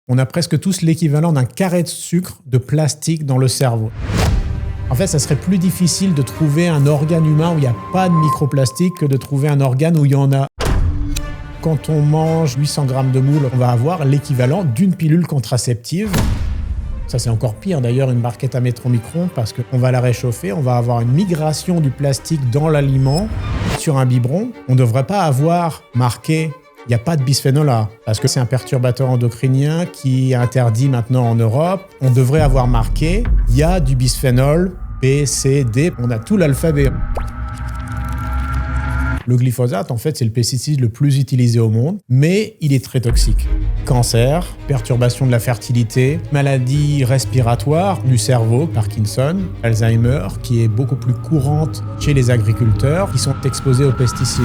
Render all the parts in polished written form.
On a presque tous l'équivalent d'un carré de sucre de plastique dans le cerveau. En fait, ça serait plus difficile de trouver un organe humain où il n'y a pas de microplastique que de trouver un organe où il y en a. Quand on mange 800 grammes de moules, on va avoir l'équivalent d'une pilule contraceptive. Ça, c'est encore pire d'ailleurs, une barquette à mettre au micro-ondes parce qu'on va la réchauffer, on va avoir une migration du plastique dans l'aliment. Sur un biberon, on ne devrait pas avoir marqué « il n'y a pas de bisphénol A » parce que c'est un perturbateur endocrinien qui est interdit maintenant en Europe. On devrait avoir marqué « il y a du bisphénol B, C, D ». On a tout l'alphabet. Le glyphosate, en fait, c'est le pesticide le plus utilisé au monde, mais il est très toxique. Cancer, perturbation de la fertilité, maladies respiratoires du cerveau, Parkinson, Alzheimer, qui est beaucoup plus courante chez les agriculteurs qui sont exposés aux pesticides.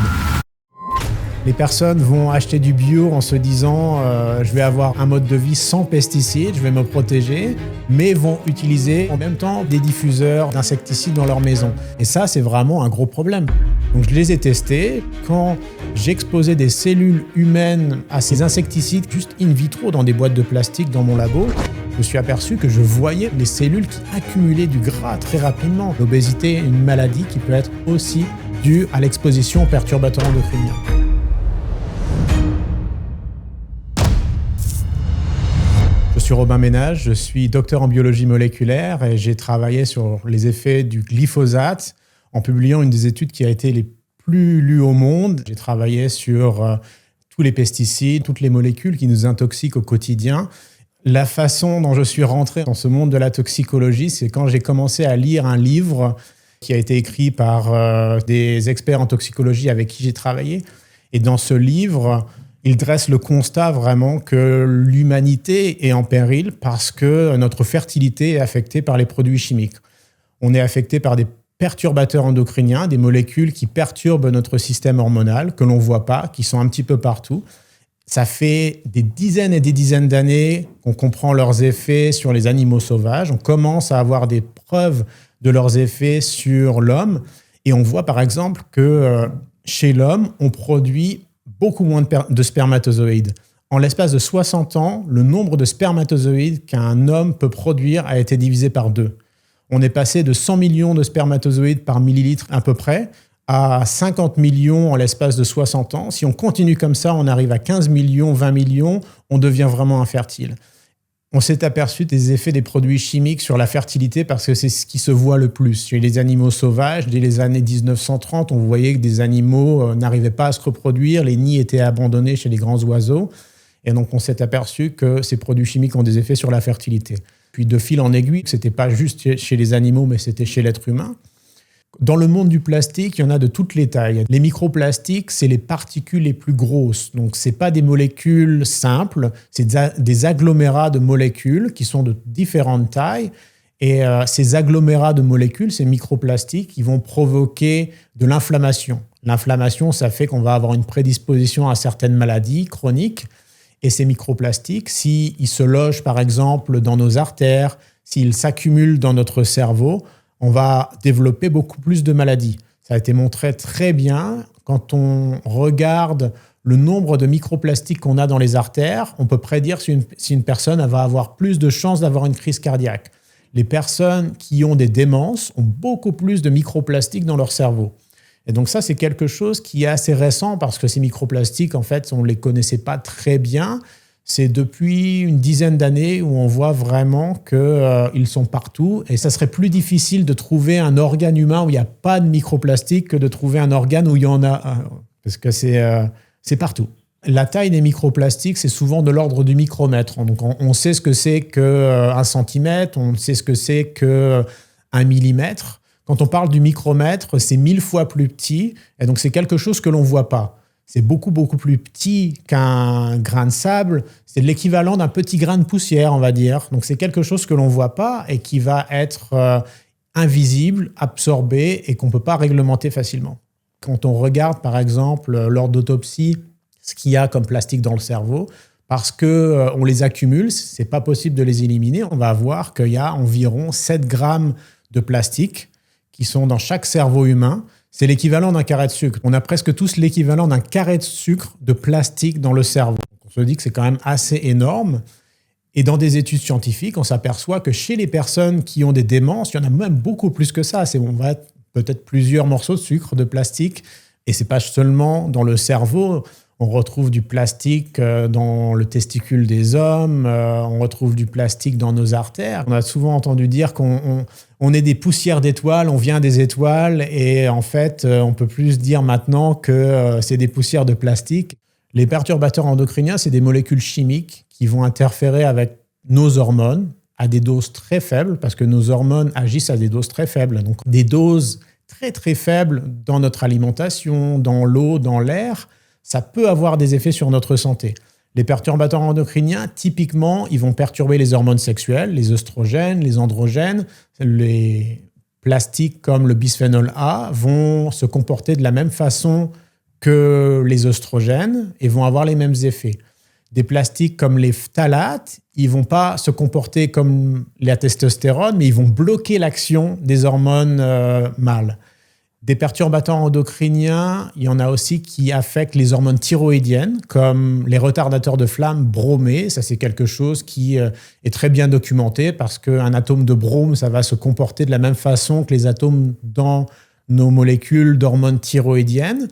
Les personnes vont acheter du bio en se disant je vais avoir un mode de vie sans pesticides, je vais me protéger, mais vont utiliser en même temps des diffuseurs d'insecticides dans leur maison. Et ça, c'est vraiment un gros problème. Donc je les ai testés. Quand j'exposais des cellules humaines à ces insecticides juste in vitro dans des boîtes de plastique dans mon labo, je me suis aperçu que je voyais les cellules qui accumulaient du gras très rapidement. L'obésité est une maladie qui peut être aussi due à l'exposition aux perturbateurs endocriniens. Je suis Robin Ménage, je suis docteur en biologie moléculaire et j'ai travaillé sur les effets du glyphosate en publiant une des études qui a été les plus lues au monde. J'ai travaillé sur tous les pesticides, toutes les molécules qui nous intoxiquent au quotidien. La façon dont je suis rentré dans ce monde de la toxicologie, c'est quand j'ai commencé à lire un livre qui a été écrit par des experts en toxicologie avec qui j'ai travaillé. Et dans ce livre, il dresse le constat vraiment que l'humanité est en péril parce que notre fertilité est affectée par les produits chimiques. On est affecté par des perturbateurs endocriniens, des molécules qui perturbent notre système hormonal, que l'on ne voit pas, qui sont un petit peu partout. Ça fait des dizaines et des dizaines d'années qu'on comprend leurs effets sur les animaux sauvages. On commence à avoir des preuves de leurs effets sur l'homme. Et on voit par exemple que chez l'homme, on produit beaucoup moins de spermatozoïdes. En l'espace de 60 ans, le nombre de spermatozoïdes qu'un homme peut produire a été divisé par 2. On est passé de 100 millions de spermatozoïdes par millilitre à peu près à 50 millions en l'espace de 60 ans. Si on continue comme ça, on arrive à 15 millions, 20 millions, on devient vraiment infertile. On s'est aperçu des effets des produits chimiques sur la fertilité parce que c'est ce qui se voit le plus. Chez les animaux sauvages, dès les années 1930, on voyait que des animaux n'arrivaient pas à se reproduire, les nids étaient abandonnés chez les grands oiseaux. Et donc, on s'est aperçu que ces produits chimiques ont des effets sur la fertilité. Puis, de fil en aiguille, ce n'était pas juste chez les animaux, mais c'était chez l'être humain. Dans le monde du plastique, il y en a de toutes les tailles. Les microplastiques, c'est les particules les plus grosses. Donc, ce n'est pas des molécules simples, c'est des agglomérats de molécules qui sont de différentes tailles. Et ces agglomérats de molécules, ces microplastiques, ils vont provoquer de l'inflammation. L'inflammation, ça fait qu'on va avoir une prédisposition à certaines maladies chroniques. Et ces microplastiques, s'ils se logent par exemple dans nos artères, s'ils s'accumulent dans notre cerveau, on va développer beaucoup plus de maladies. Ça a été montré très bien. Quand on regarde le nombre de microplastiques qu'on a dans les artères, on peut prédire si une personne va avoir plus de chances d'avoir une crise cardiaque. Les personnes qui ont des démences ont beaucoup plus de microplastiques dans leur cerveau. Et donc ça, c'est quelque chose qui est assez récent parce que ces microplastiques, en fait, on ne les connaissait pas très bien. C'est depuis une dizaine d'années où on voit vraiment qu'ils sont partout. Et ça serait plus difficile de trouver un organe humain où il n'y a pas de microplastique que de trouver un organe où il y en a. Parce que c'est partout. La taille des microplastiques, c'est souvent de l'ordre du micromètre. Donc on sait ce que c'est qu'un centimètre, on sait ce que c'est qu'un millimètre. Quand on parle du micromètre, c'est 1000 fois plus petit. Et donc c'est quelque chose que l'on ne voit pas. C'est beaucoup, beaucoup plus petit qu'un grain de sable. C'est l'équivalent d'un petit grain de poussière, on va dire. Donc, c'est quelque chose que l'on ne voit pas et qui va être invisible, absorbé et qu'on ne peut pas réglementer facilement. Quand on regarde, par exemple, lors d'autopsie, ce qu'il y a comme plastique dans le cerveau, parce qu'on les accumule, ce n'est pas possible de les éliminer, on va voir qu'il y a environ 7 grammes de plastique qui sont dans chaque cerveau humain. C'est l'équivalent d'un carré de sucre. On a presque tous l'équivalent d'un carré de sucre de plastique dans le cerveau. On se dit que c'est quand même assez énorme. Et dans des études scientifiques, on s'aperçoit que chez les personnes qui ont des démences, il y en a même beaucoup plus que ça. On va être peut-être plusieurs morceaux de sucre, de plastique. Et ce n'est pas seulement dans le cerveau. On retrouve du plastique dans le testicule des hommes. On retrouve du plastique dans nos artères. On a souvent entendu dire qu'on est des poussières d'étoiles, on vient des étoiles. Et en fait, on peut plus dire maintenant que c'est des poussières de plastique. Les perturbateurs endocriniens, c'est des molécules chimiques qui vont interférer avec nos hormones à des doses très faibles, parce que nos hormones agissent à des doses très faibles. Donc des doses très très faibles dans notre alimentation, dans l'eau, dans l'air, ça peut avoir des effets sur notre santé. Les perturbateurs endocriniens, typiquement, ils vont perturber les hormones sexuelles, les œstrogènes, les androgènes. Les plastiques comme le bisphénol A vont se comporter de la même façon que les œstrogènes et vont avoir les mêmes effets. Des plastiques comme les phtalates, ils ne vont pas se comporter comme la testostérone, mais ils vont bloquer l'action des hormones mâles. Des perturbateurs endocriniens, il y en a aussi qui affectent les hormones thyroïdiennes, comme les retardateurs de flamme bromés. Ça, c'est quelque chose qui est très bien documenté parce qu'un atome de brome, ça va se comporter de la même façon que les atomes dans nos molécules d'hormones thyroïdiennes.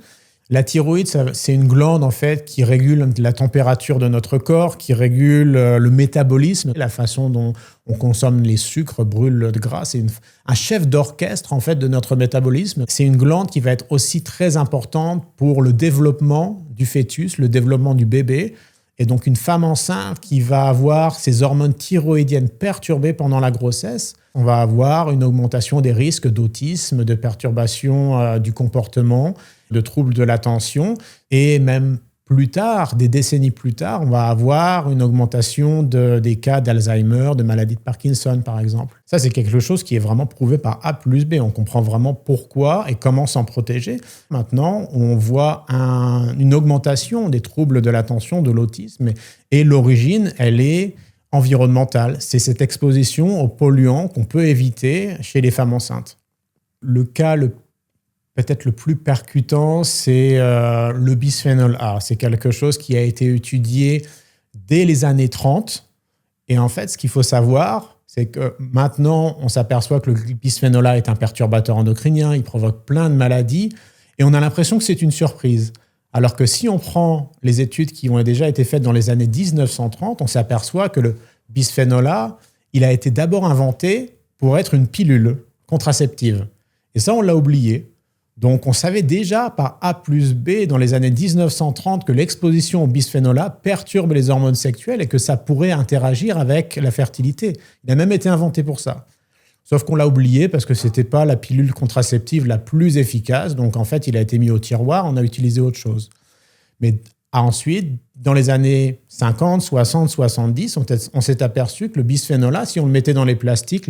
La thyroïde, c'est une glande en fait qui régule la température de notre corps, qui régule le métabolisme, la façon dont on consomme les sucres, brûle le gras. C'est un chef d'orchestre en fait de notre métabolisme. C'est une glande qui va être aussi très importante pour le développement du fœtus, le développement du bébé. Et donc une femme enceinte qui va avoir ses hormones thyroïdiennes perturbées pendant la grossesse, on va avoir une augmentation des risques d'autisme, de perturbations du comportement, de troubles de l'attention, et même plus tard, des décennies plus tard, on va avoir une augmentation des cas d'Alzheimer, de maladie de Parkinson, par exemple. Ça, c'est quelque chose qui est vraiment prouvé par A plus B. On comprend vraiment pourquoi et comment s'en protéger. Maintenant, on voit une augmentation des troubles de l'attention, de l'autisme, et l'origine, elle est environnementale. C'est cette exposition aux polluants qu'on peut éviter chez les femmes enceintes. Le cas peut-être le plus percutant, c'est le bisphénol A. C'est quelque chose qui a été étudié dès les années 30. Et en fait, ce qu'il faut savoir, c'est que maintenant, on s'aperçoit que le bisphénol A est un perturbateur endocrinien, il provoque plein de maladies, et on a l'impression que c'est une surprise. Alors que si on prend les études qui ont déjà été faites dans les années 1930, on s'aperçoit que le bisphénol A, il a été d'abord inventé pour être une pilule contraceptive. Et ça, on l'a oublié. Donc, on savait déjà par A plus B dans les années 1930 que l'exposition au bisphénol A perturbe les hormones sexuelles et que ça pourrait interagir avec la fertilité. Il a même été inventé pour ça. Sauf qu'on l'a oublié parce que ce n'était pas la pilule contraceptive la plus efficace. Donc, en fait, il a été mis au tiroir, on a utilisé autre chose. Mais ensuite, dans les années 50, 60, 70, on s'est aperçu que le bisphénol A, si on le mettait dans les plastiques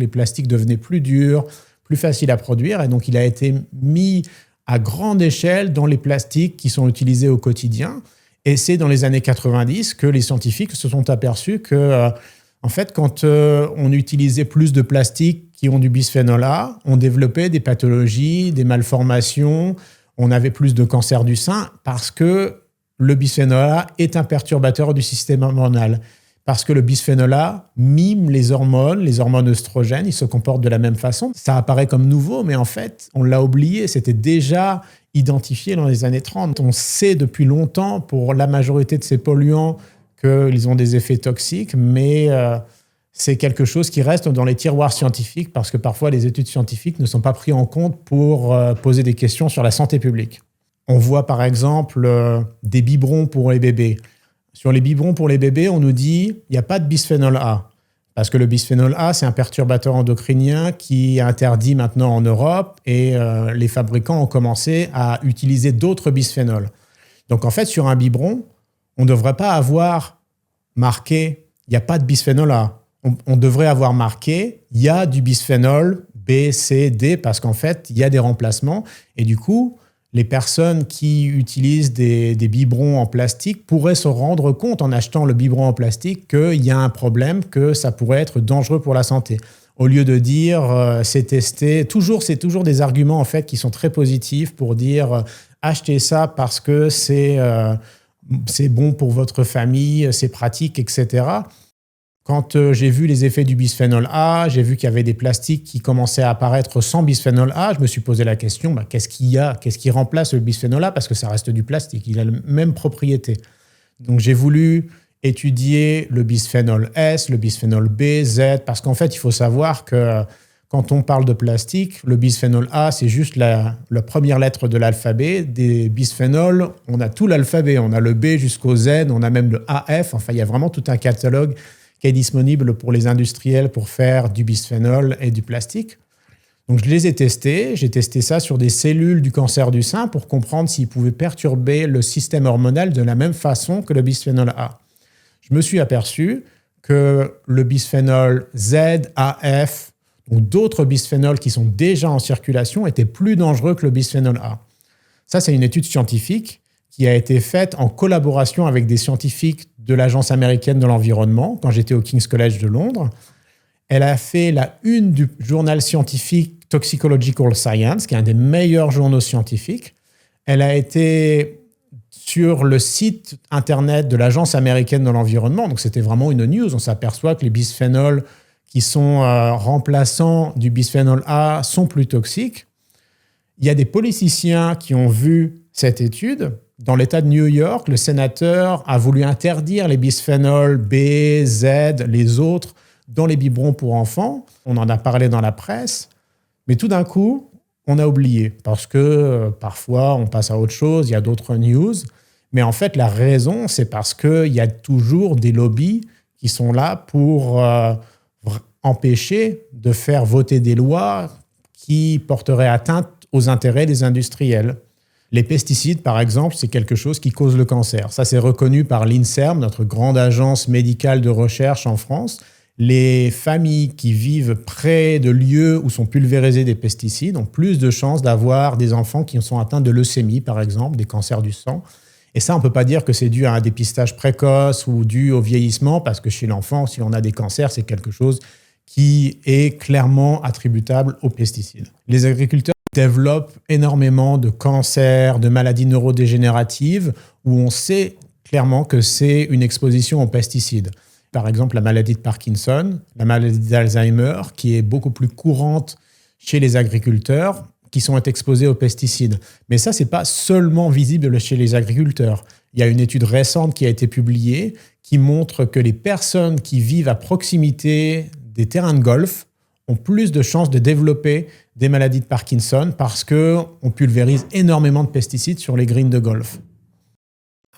devenaient plus durs, plus facile à produire, et donc il a été mis à grande échelle dans les plastiques qui sont utilisés au quotidien. Et c'est dans les années 90 que les scientifiques se sont aperçus que, en fait, quand on utilisait plus de plastiques qui ont du bisphénol A, on développait des pathologies, des malformations, on avait plus de cancer du sein parce que le bisphénol A est un perturbateur du système hormonal. Parce que le bisphénol A mime les hormones œstrogènes, ils se comportent de la même façon. Ça apparaît comme nouveau, mais en fait, on l'a oublié, c'était déjà identifié dans les années 30. On sait depuis longtemps, pour la majorité de ces polluants, qu'ils ont des effets toxiques, mais c'est quelque chose qui reste dans les tiroirs scientifiques, parce que parfois, les études scientifiques ne sont pas prises en compte pour poser des questions sur la santé publique. On voit par exemple des biberons pour les bébés. Sur les biberons pour les bébés, on nous dit qu'il n'y a pas de bisphénol A. Parce que le bisphénol A, c'est un perturbateur endocrinien qui est interdit maintenant en Europe et les fabricants ont commencé à utiliser d'autres bisphénols. Donc en fait, sur un biberon, on ne devrait pas avoir marqué « il n'y a pas de bisphénol A ». On devrait avoir marqué « il y a du bisphénol B, C, D » parce qu'en fait, il y a des remplacements. Et du coup, les personnes qui utilisent des biberons en plastique pourraient se rendre compte en achetant le biberon en plastique qu'il y a un problème, que ça pourrait être dangereux pour la santé. Au lieu de dire c'est testé, c'est toujours des arguments en fait qui sont très positifs pour dire achetez ça parce que c'est bon pour votre famille, c'est pratique, etc. Quand j'ai vu les effets du bisphénol A, j'ai vu qu'il y avait des plastiques qui commençaient à apparaître sans bisphénol A, je me suis posé la question, qu'est-ce qu'il y a? Qu'est-ce qui remplace le bisphénol A? Parce que ça reste du plastique, il a les mêmes propriétés. Donc j'ai voulu étudier le bisphénol S, le bisphénol B, Z, parce qu'en fait, il faut savoir que quand on parle de plastique, le bisphénol A, c'est juste la première lettre de l'alphabet. Des bisphénols, on a tout l'alphabet. On a le B jusqu'au Z, on a même le AF. Enfin, il y a vraiment tout un catalogue qui est disponible pour les industriels pour faire du bisphénol et du plastique. Donc, je les ai testés. J'ai testé ça sur des cellules du cancer du sein pour comprendre s'ils pouvaient perturber le système hormonal de la même façon que le bisphénol A. Je me suis aperçu que le bisphénol Z, AF ou d'autres bisphénols qui sont déjà en circulation étaient plus dangereux que le bisphénol A. Ça, c'est une étude scientifique qui a été faite en collaboration avec des scientifiques de l'Agence américaine de l'environnement, quand j'étais au King's College de Londres. Elle a fait la une du journal scientifique Toxicological Science, qui est un des meilleurs journaux scientifiques. Elle a été sur le site internet de l'Agence américaine de l'environnement, donc c'était vraiment une news. On s'aperçoit que les bisphénols qui sont remplaçants du bisphénol A sont plus toxiques. Il y a des politiciens qui ont vu cette étude. Dans l'État de New York, le sénateur a voulu interdire les bisphénols B, Z, les autres, dans les biberons pour enfants. On en a parlé dans la presse. Mais tout d'un coup, on a oublié parce que parfois, on passe à autre chose, il y a d'autres news. Mais en fait, la raison, c'est parce qu'il y a toujours des lobbies qui sont là pour empêcher de faire voter des lois qui porteraient atteinte aux intérêts des industriels. Les pesticides, par exemple, c'est quelque chose qui cause le cancer. Ça, c'est reconnu par l'INSERM, notre grande agence médicale de recherche en France. Les familles qui vivent près de lieux où sont pulvérisés des pesticides ont plus de chances d'avoir des enfants qui sont atteints de leucémie, par exemple, des cancers du sang. Et ça, on ne peut pas dire que c'est dû à un dépistage précoce ou dû au vieillissement, parce que chez l'enfant, si on a des cancers, c'est quelque chose qui est clairement attributable aux pesticides. Les agriculteurs développent énormément de cancers, de maladies neurodégénératives, où on sait clairement que c'est une exposition aux pesticides. Par exemple, la maladie de Parkinson, la maladie d'Alzheimer, qui est beaucoup plus courante chez les agriculteurs, qui sont exposés aux pesticides. Mais ça, ce n'est pas seulement visible chez les agriculteurs. Il y a une étude récente qui a été publiée qui montre que les personnes qui vivent à proximité des terrains de golf ont plus de chances de développer des maladies de Parkinson parce qu'on pulvérise énormément de pesticides sur les greens de golf.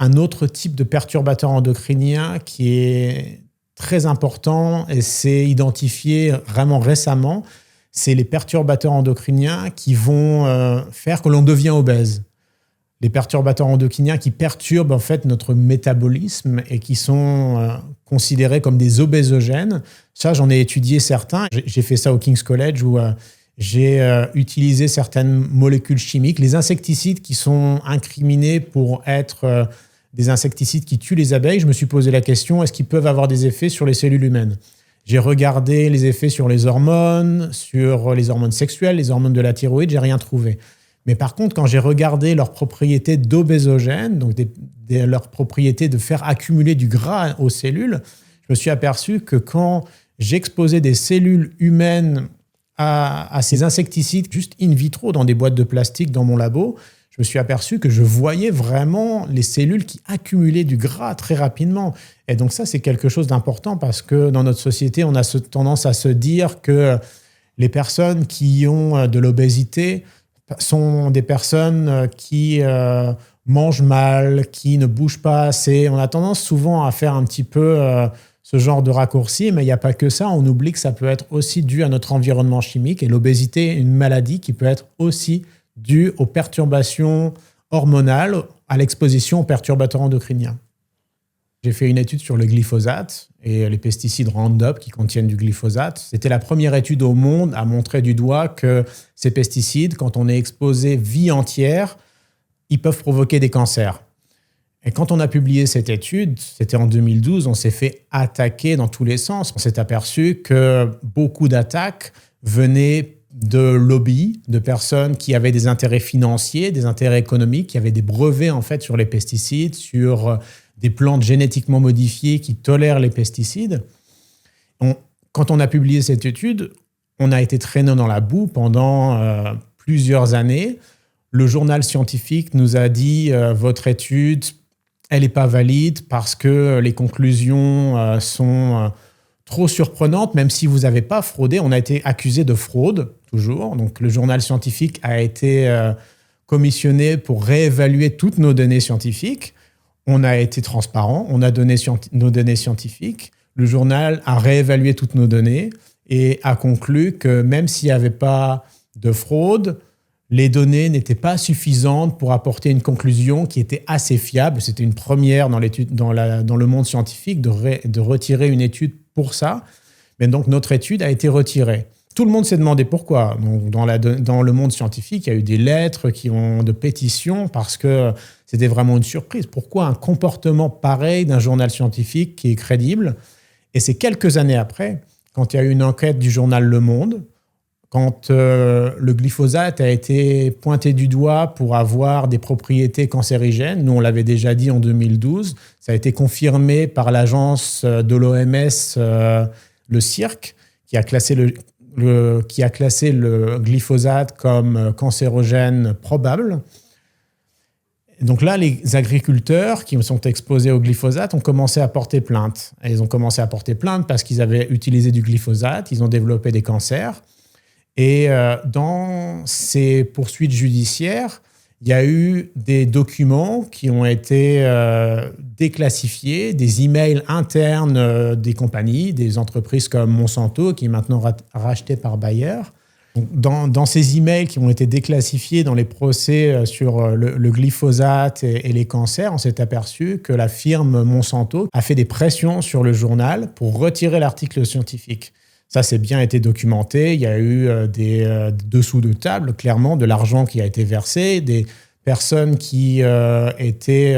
Un autre type de perturbateur endocrinien qui est très important et c'est identifié vraiment récemment, c'est les perturbateurs endocriniens qui vont faire que l'on devient obèse. Les perturbateurs endocriniens qui perturbent en fait notre métabolisme et qui sont considérés comme des obésogènes. Ça, j'en ai étudié certains. J'ai fait ça au King's College où j'ai utilisé certaines molécules chimiques. Les insecticides qui sont incriminés pour être des insecticides qui tuent les abeilles, je me suis posé la question, est-ce qu'ils peuvent avoir des effets sur les cellules humaines ? J'ai regardé les effets sur les hormones sexuelles, les hormones de la thyroïde, j'ai rien trouvé. Mais par contre, quand j'ai regardé leurs propriétés d'obésogènes, donc leurs propriétés de faire accumuler du gras aux cellules, je me suis aperçu que quand j'exposais des cellules humaines à ces insecticides juste in vitro dans des boîtes de plastique dans mon labo, je me suis aperçu que je voyais vraiment les cellules qui accumulaient du gras très rapidement. Et donc ça, c'est quelque chose d'important parce que dans notre société, on a tendance à se dire que les personnes qui ont de l'obésité sont des personnes qui mangent mal, qui ne bougent pas assez. On a tendance souvent à faire un petit peu ce genre de raccourci, mais il n'y a pas que ça. On oublie que ça peut être aussi dû à notre environnement chimique. Et l'obésité est une maladie qui peut être aussi due aux perturbations hormonales, à l'exposition aux perturbateurs endocriniens. J'ai fait une étude sur le glyphosate et les pesticides Roundup qui contiennent du glyphosate. C'était la première étude au monde à montrer du doigt que ces pesticides, quand on est exposé vie entière, ils peuvent provoquer des cancers. Et quand on a publié cette étude, c'était en 2012, on s'est fait attaquer dans tous les sens. On s'est aperçu que beaucoup d'attaques venaient de lobbies, de personnes qui avaient des intérêts financiers, des intérêts économiques, qui avaient des brevets en fait sur les pesticides, sur des plantes génétiquement modifiées qui tolèrent les pesticides. On- Quand on a publié cette étude, on a été traîné dans la boue pendant plusieurs années. Le journal scientifique nous a dit votre étude, elle n'est pas valide parce que les conclusions sont trop surprenantes, même si vous n'avez pas fraudé. On a été accusé de fraude, toujours. Donc le journal scientifique a été commissionné pour réévaluer toutes nos données scientifiques. On a été transparent, on a donné nos données scientifiques. Le journal a réévalué toutes nos données et a conclu que même s'il n'y avait pas de fraude, les données n'étaient pas suffisantes pour apporter une conclusion qui était assez fiable. C'était une première dans le monde scientifique de retirer une étude pour ça. Mais donc notre étude a été retirée. Tout le monde s'est demandé pourquoi. Donc, dans le monde scientifique, il y a eu des lettres de pétitions parce que c'était vraiment une surprise. Pourquoi un comportement pareil d'un journal scientifique qui est crédible? Et c'est quelques années après, quand il y a eu une enquête du journal Le Monde, quand le glyphosate a été pointé du doigt pour avoir des propriétés cancérigènes, nous on l'avait déjà dit en 2012, ça a été confirmé par l'agence de l'OMS, le CIRC, qui a classé le glyphosate comme cancérogène probable. Donc là, les agriculteurs qui sont exposés au glyphosate ont commencé à porter plainte. Et ils ont commencé à porter plainte parce qu'ils avaient utilisé du glyphosate, ils ont développé des cancers. Et dans ces poursuites judiciaires, il y a eu des documents qui ont été déclassifiés, des emails internes des compagnies, des entreprises comme Monsanto, qui est maintenant racheté par Bayer. Donc, dans ces emails qui ont été déclassifiés dans les procès sur le glyphosate et les cancers, on s'est aperçu que la firme Monsanto a fait des pressions sur le journal pour retirer l'article scientifique. Ça, c'est bien été documenté. Il y a eu des dessous de table, clairement, de l'argent qui a été versé, des personnes qui étaient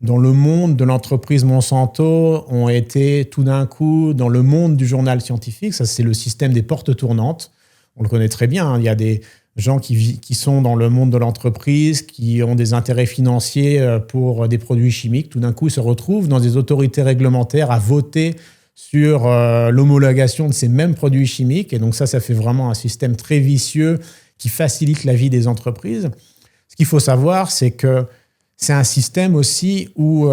dans le monde de l'entreprise Monsanto ont été tout d'un coup dans le monde du journal scientifique. Ça, c'est le système des portes tournantes. On le connaît très bien. Il y a des gens qui sont dans le monde de l'entreprise, qui ont des intérêts financiers pour des produits chimiques. Tout d'un coup, ils se retrouvent dans des autorités réglementaires à voter sur l'homologation de ces mêmes produits chimiques. Et donc ça fait vraiment un système très vicieux qui facilite la vie des entreprises. Ce qu'il faut savoir, c'est que c'est un système aussi où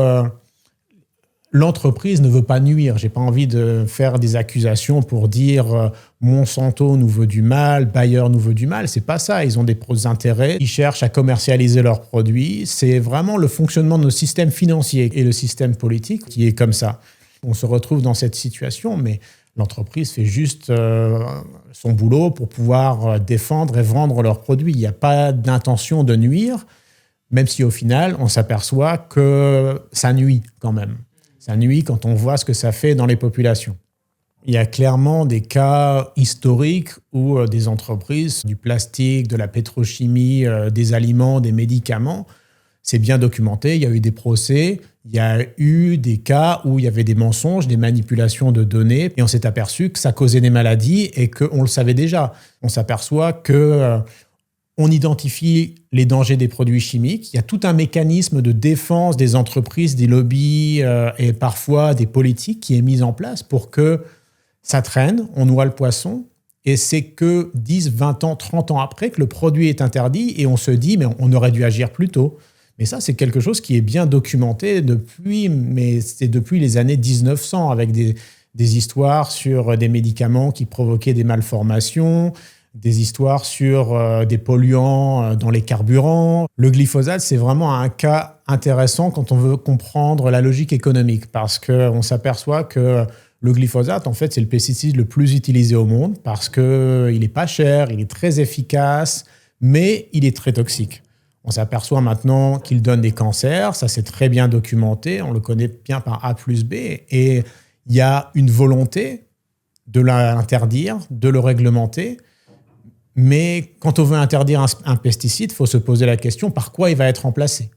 l'entreprise ne veut pas nuire. Je n'ai pas envie de faire des accusations pour dire Monsanto nous veut du mal, Bayer nous veut du mal. Ce n'est pas ça. Ils ont des intérêts. Ils cherchent à commercialiser leurs produits. C'est vraiment le fonctionnement de nos systèmes financiers et le système politique qui est comme ça. On se retrouve dans cette situation, mais l'entreprise fait juste son boulot pour pouvoir défendre et vendre leurs produits. Il n'y a pas d'intention de nuire, même si au final, on s'aperçoit que ça nuit quand même. Ça nuit quand on voit ce que ça fait dans les populations. Il y a clairement des cas historiques où des entreprises, du plastique, de la pétrochimie, des aliments, des médicaments, c'est bien documenté. Il y a eu des procès. Il y a eu des cas où il y avait des mensonges, des manipulations de données, et on s'est aperçu que ça causait des maladies et qu'on le savait déjà. On s'aperçoit que on identifie les dangers des produits chimiques. Il y a tout un mécanisme de défense des entreprises, des lobbies et parfois des politiques qui est mis en place pour que ça traîne, on noie le poisson, et c'est que 10, 20 ans, 30 ans après que le produit est interdit et on se dit mais on aurait dû agir plus tôt. Mais ça, c'est quelque chose qui est bien documenté mais c'est depuis les années 1900 avec des histoires sur des médicaments qui provoquaient des malformations, des histoires sur des polluants dans les carburants. Le glyphosate, c'est vraiment un cas intéressant quand on veut comprendre la logique économique parce qu'on s'aperçoit que le glyphosate, en fait, c'est le pesticide le plus utilisé au monde parce qu'il n'est pas cher, il est très efficace, mais il est très toxique. On s'aperçoit maintenant qu'il donne des cancers, ça c'est très bien documenté, on le connaît bien par A plus B, et il y a une volonté de l'interdire, de le réglementer, mais quand on veut interdire un pesticide, il faut se poser la question par quoi il va être remplacé.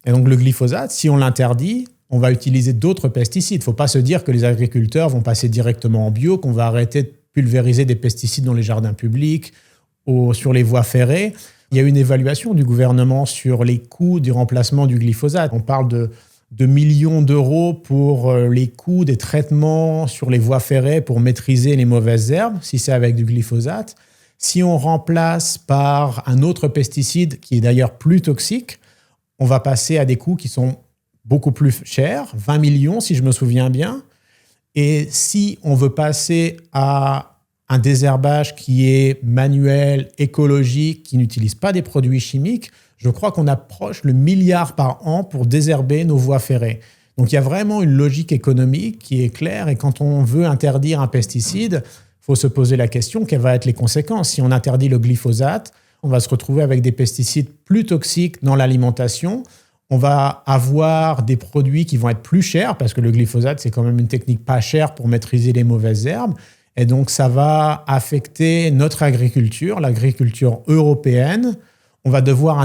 Et donc le glyphosate, si on l'interdit, on va utiliser d'autres pesticides. Il ne faut pas se dire que les agriculteurs vont passer directement en bio, qu'on va arrêter de pulvériser des pesticides dans les jardins publics ou sur les voies ferrées. Il y a une évaluation du gouvernement sur les coûts du remplacement du glyphosate. On parle de millions d'euros pour les coûts des traitements sur les voies ferrées pour maîtriser les mauvaises herbes, si c'est avec du glyphosate. Si on remplace par un autre pesticide qui est d'ailleurs plus toxique, on va passer à des coûts qui sont beaucoup plus chers, 20 millions si je me souviens bien. Et si on veut passer à un désherbage qui est manuel, écologique, qui n'utilise pas des produits chimiques, je crois qu'on approche le milliard par an pour désherber nos voies ferrées. Donc il y a vraiment une logique économique qui est claire. Et quand on veut interdire un pesticide, il faut se poser la question, quelles vont être les conséquences? Si on interdit le glyphosate, on va se retrouver avec des pesticides plus toxiques dans l'alimentation. On va avoir des produits qui vont être plus chers parce que le glyphosate, c'est quand même une technique pas chère pour maîtriser les mauvaises herbes. Et donc, ça va affecter notre agriculture, l'agriculture européenne. On va devoir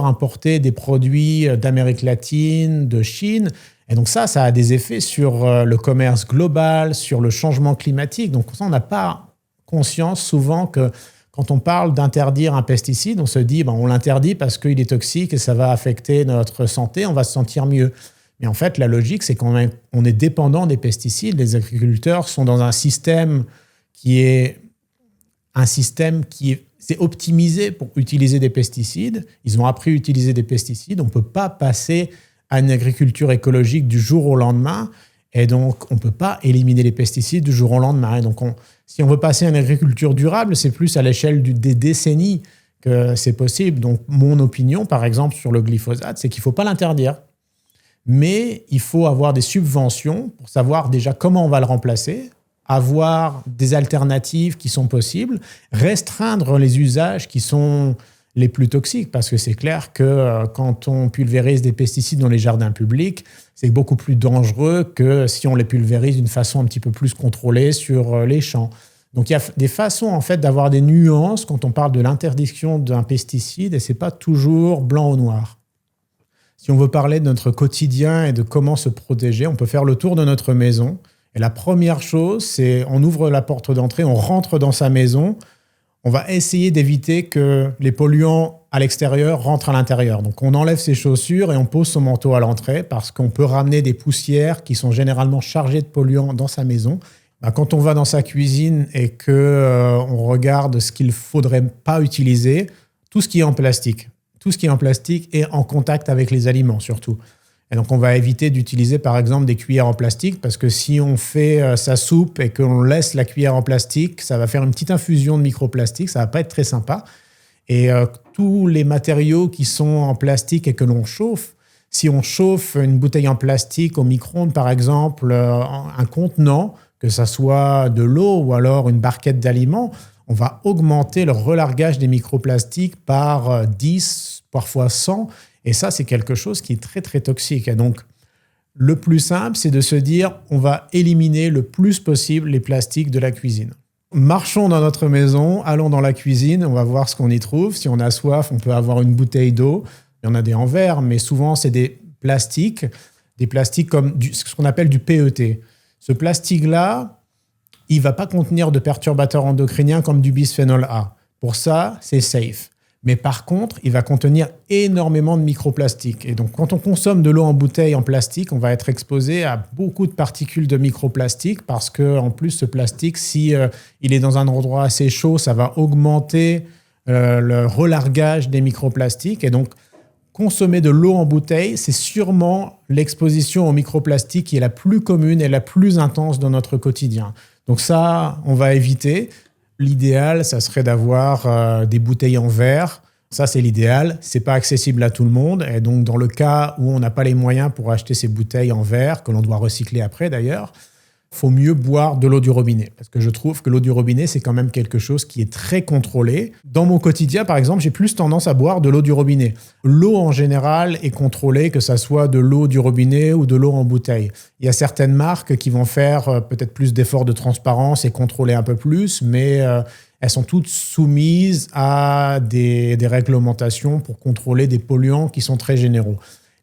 importer des produits d'Amérique latine, de Chine. Et donc ça a des effets sur le commerce global, sur le changement climatique. Donc ça, on n'a pas conscience souvent que quand on parle d'interdire un pesticide, on se dit on l'interdit parce qu'il est toxique et ça va affecter notre santé, on va se sentir mieux. Mais en fait, la logique, c'est qu'on est dépendant des pesticides. Les agriculteurs sont dans un système qui c'est optimisé pour utiliser des pesticides. Ils ont appris à utiliser des pesticides. On ne peut pas passer à une agriculture écologique du jour au lendemain. Et donc, on ne peut pas éliminer les pesticides du jour au lendemain. Et donc, si on veut passer à une agriculture durable, c'est plus à l'échelle des décennies que c'est possible. Donc, mon opinion, par exemple, sur le glyphosate, c'est qu'il ne faut pas l'interdire. Mais il faut avoir des subventions pour savoir déjà comment on va le remplacer, avoir des alternatives qui sont possibles, restreindre les usages qui sont les plus toxiques, parce que c'est clair que quand on pulvérise des pesticides dans les jardins publics, c'est beaucoup plus dangereux que si on les pulvérise d'une façon un petit peu plus contrôlée sur les champs. Donc il y a des façons en fait d'avoir des nuances quand on parle de l'interdiction d'un pesticide, et c'est pas toujours blanc ou noir. Si on veut parler de notre quotidien et de comment se protéger, on peut faire le tour de notre maison. Et la première chose, c'est on ouvre la porte d'entrée, on rentre dans sa maison, on va essayer d'éviter que les polluants à l'extérieur rentrent à l'intérieur. Donc on enlève ses chaussures et on pose son manteau à l'entrée parce qu'on peut ramener des poussières qui sont généralement chargées de polluants dans sa maison. Quand on va dans sa cuisine et qu'on regarde ce qu'il ne faudrait pas utiliser, tout ce qui est en plastique. Tout ce qui est en plastique est en contact avec les aliments surtout. Et donc, on va éviter d'utiliser, par exemple, des cuillères en plastique parce que si on fait sa soupe et qu'on laisse la cuillère en plastique, ça va faire une petite infusion de microplastique. Ça ne va pas être très sympa. Et tous les matériaux qui sont en plastique et que l'on chauffe, si on chauffe une bouteille en plastique au micro-ondes, par exemple, un contenant, que ça soit de l'eau ou alors une barquette d'aliments, on va augmenter le relargage des microplastiques par 10, parfois 100. Et ça, c'est quelque chose qui est très, très toxique. Et donc, le plus simple, c'est de se dire on va éliminer le plus possible les plastiques de la cuisine. Marchons dans notre maison, allons dans la cuisine, on va voir ce qu'on y trouve. Si on a soif, on peut avoir une bouteille d'eau. Il y en a des en verre, mais souvent, c'est des plastiques comme ce qu'on appelle du PET. Ce plastique-là, il ne va pas contenir de perturbateurs endocriniens comme du bisphénol A. Pour ça, c'est safe. Mais par contre, il va contenir énormément de microplastiques. Et donc, quand on consomme de l'eau en bouteille en plastique, on va être exposé à beaucoup de particules de microplastiques parce qu'en plus, ce plastique, si il est dans un endroit assez chaud, ça va augmenter le relargage des microplastiques. Et donc, consommer de l'eau en bouteille, c'est sûrement l'exposition aux microplastiques qui est la plus commune et la plus intense dans notre quotidien. Donc ça, on va éviter. L'idéal, ça serait d'avoir des bouteilles en verre. Ça, c'est l'idéal. Ce n'est pas accessible à tout le monde. Et donc, dans le cas où on n'a pas les moyens pour acheter ces bouteilles en verre, que l'on doit recycler après d'ailleurs, il faut mieux boire de l'eau du robinet. Parce que je trouve que l'eau du robinet, c'est quand même quelque chose qui est très contrôlé. Dans mon quotidien, par exemple, j'ai plus tendance à boire de l'eau du robinet. L'eau, en général, est contrôlée, que ça soit de l'eau du robinet ou de l'eau en bouteille. Il y a certaines marques qui vont faire peut-être plus d'efforts de transparence et contrôler un peu plus, mais elles sont toutes soumises à des réglementations pour contrôler des polluants qui sont très généraux.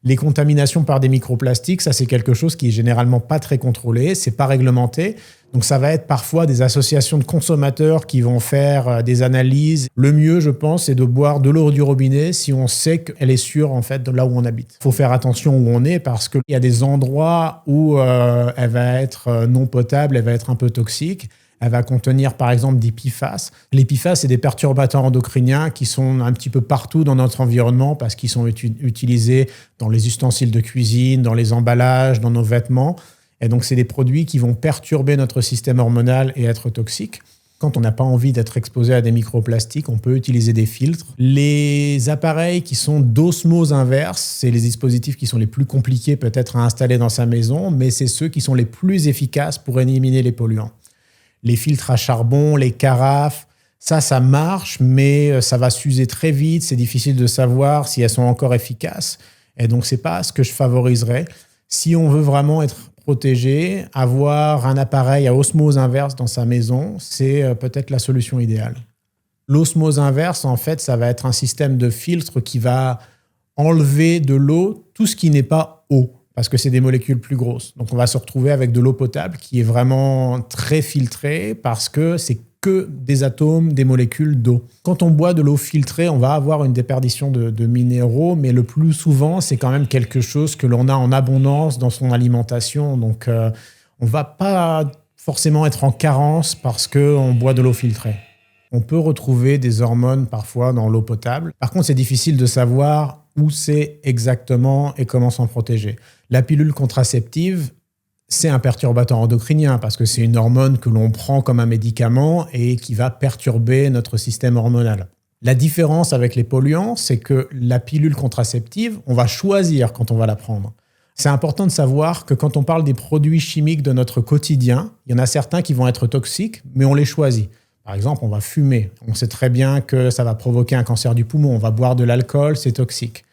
Les contaminations par des microplastiques, ça c'est quelque chose qui est généralement pas très contrôlé, c'est pas réglementé. Donc ça va être parfois des associations de consommateurs qui vont faire des analyses. Le mieux, je pense, c'est de boire de l'eau du robinet si on sait qu'elle est sûre en fait de là où on habite. Il faut faire attention où on est parce qu'il y a des endroits où elle va être non potable, elle va être un peu toxique. Elle va contenir par exemple des PFAS. Les PFAS, c'est des perturbateurs endocriniens qui sont un petit peu partout dans notre environnement parce qu'ils sont utilisés dans les ustensiles de cuisine, dans les emballages, dans nos vêtements. Et donc, c'est des produits qui vont perturber notre système hormonal et être toxiques. Quand on n'a pas envie d'être exposé à des microplastiques, on peut utiliser des filtres. Les appareils qui sont d'osmose inverse, c'est les dispositifs qui sont les plus compliqués peut-être à installer dans sa maison, mais c'est ceux qui sont les plus efficaces pour éliminer les polluants. Les filtres à charbon, les carafes, ça marche, mais ça va s'user très vite. C'est difficile de savoir si elles sont encore efficaces. Et donc, ce n'est pas ce que je favoriserais. Si on veut vraiment être protégé, avoir un appareil à osmose inverse dans sa maison, c'est peut-être la solution idéale. L'osmose inverse, en fait, ça va être un système de filtre qui va enlever de l'eau tout ce qui n'est pas eau, parce que c'est des molécules plus grosses. Donc, on va se retrouver avec de l'eau potable qui est vraiment très filtrée parce que c'est que des atomes, des molécules d'eau. Quand on boit de l'eau filtrée, on va avoir une déperdition de minéraux, mais le plus souvent, c'est quand même quelque chose que l'on a en abondance dans son alimentation. Donc, on ne va pas forcément être en carence parce qu'on boit de l'eau filtrée. On peut retrouver des hormones parfois dans l'eau potable. Par contre, c'est difficile de savoir où c'est exactement et comment s'en protéger. La pilule contraceptive, c'est un perturbateur endocrinien parce que c'est une hormone que l'on prend comme un médicament et qui va perturber notre système hormonal. La différence avec les polluants, c'est que la pilule contraceptive, on va choisir quand on va la prendre. C'est important de savoir que quand on parle des produits chimiques de notre quotidien, il y en a certains qui vont être toxiques, mais on les choisit. Par exemple, on va fumer. On sait très bien que ça va provoquer un cancer du poumon. On va boire de l'alcool, c'est toxique.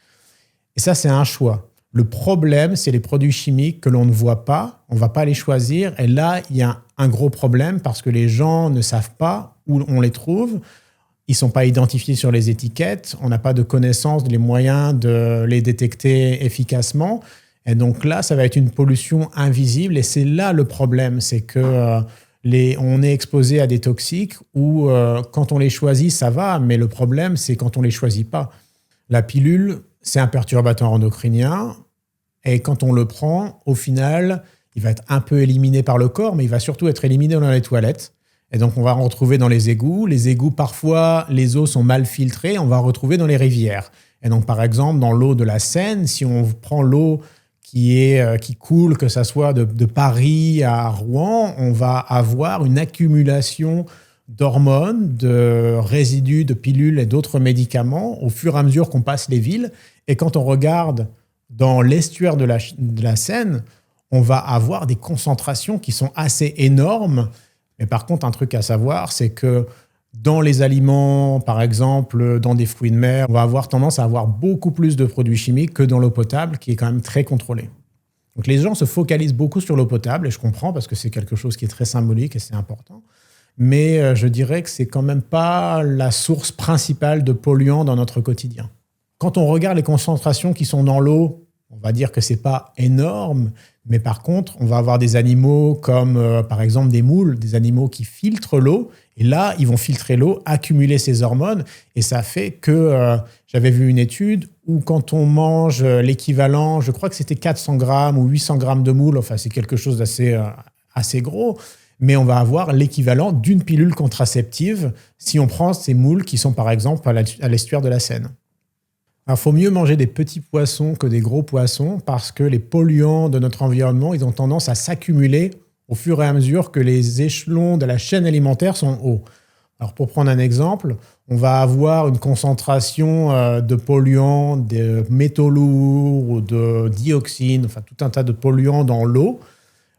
Et ça, c'est un choix. Le problème, c'est les produits chimiques que l'on ne voit pas. On ne va pas les choisir. Et là, il y a un gros problème parce que les gens ne savent pas où on les trouve. Ils ne sont pas identifiés sur les étiquettes. On n'a pas de connaissance des moyens de les détecter efficacement. Et donc là, ça va être une pollution invisible. Et c'est là le problème. C'est que on est exposé à des toxiques où quand on les choisit, ça va. Mais le problème, c'est quand on ne les choisit pas. La pilule, c'est un perturbateur endocrinien et quand on le prend, au final, il va être un peu éliminé par le corps, mais il va surtout être éliminé dans les toilettes. Et donc, on va en retrouver dans les égouts. Les égouts, parfois, les eaux sont mal filtrées. On va en retrouver dans les rivières. Et donc, par exemple, dans l'eau de la Seine, si on prend l'eau qui coule, que ça soit de Paris à Rouen, on va avoir une accumulation d'hormones, de résidus, de pilules et d'autres médicaments au fur et à mesure qu'on passe les villes. Et quand on regarde dans l'estuaire de la Seine, on va avoir des concentrations qui sont assez énormes. Mais par contre, un truc à savoir, c'est que dans les aliments, par exemple, dans des fruits de mer, on va avoir tendance à avoir beaucoup plus de produits chimiques que dans l'eau potable, qui est quand même très contrôlée. Donc les gens se focalisent beaucoup sur l'eau potable, et je comprends parce que c'est quelque chose qui est très symbolique et c'est important. Mais je dirais que c'est quand même pas la source principale de polluants dans notre quotidien. Quand on regarde les concentrations qui sont dans l'eau, on va dire que c'est pas énorme, mais par contre, on va avoir des animaux comme par exemple des moules, des animaux qui filtrent l'eau, et là, ils vont filtrer l'eau, accumuler ces hormones, et ça fait que j'avais vu une étude où quand on mange l'équivalent, je crois que c'était 400 grammes ou 800 grammes de moules, enfin c'est quelque chose d'assez assez gros, mais on va avoir l'équivalent d'une pilule contraceptive si on prend ces moules qui sont par exemple à l'estuaire de la Seine. Il faut mieux manger des petits poissons que des gros poissons parce que les polluants de notre environnement, ils ont tendance à s'accumuler au fur et à mesure que les échelons de la chaîne alimentaire sont hauts. Alors pour prendre un exemple, on va avoir une concentration de polluants, de métaux lourds ou de dioxines, enfin tout un tas de polluants dans l'eau.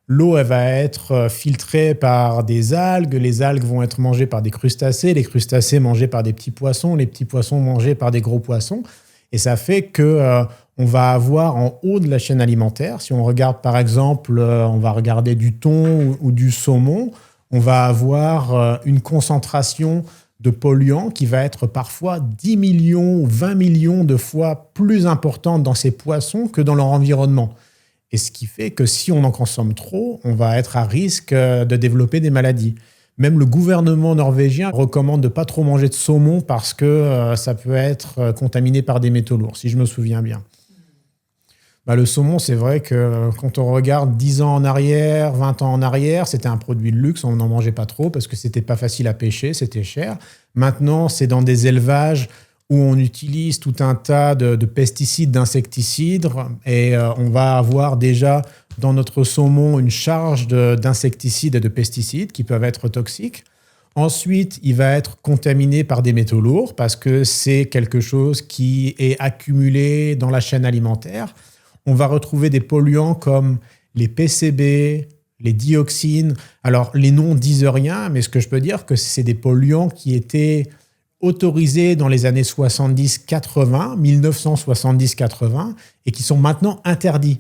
L'eau, elle va être filtrée par des algues. Les algues vont être mangées par des crustacés. Les crustacés mangés par des petits poissons. Les petits poissons mangés par des gros poissons. Et ça fait qu'on va avoir en haut de la chaîne alimentaire, si on regarde par exemple, on va regarder du thon ou du saumon, on va avoir une concentration de polluants qui va être parfois 10 millions ou 20 millions de fois plus importante dans ces poissons que dans leur environnement. Et ce qui fait que si on en consomme trop, on va être à risque de développer des maladies. Même le gouvernement norvégien recommande de ne pas trop manger de saumon parce que ça peut être contaminé par des métaux lourds, si je me souviens bien. Le saumon, c'est vrai que quand on regarde 10 ans en arrière, 20 ans en arrière, c'était un produit de luxe, on n'en mangeait pas trop parce que c'était pas facile à pêcher, c'était cher. Maintenant, c'est dans des élevages où on utilise tout un tas de pesticides, d'insecticides, et on va avoir déjà dans notre saumon une charge d'insecticides et de pesticides qui peuvent être toxiques. Ensuite, il va être contaminé par des métaux lourds parce que c'est quelque chose qui est accumulé dans la chaîne alimentaire. On va retrouver des polluants comme les PCB, les dioxines. Alors, les noms disent rien, mais ce que je peux dire, que c'est des polluants qui étaient autorisés dans les années 70-80, 1970-80, et qui sont maintenant interdits.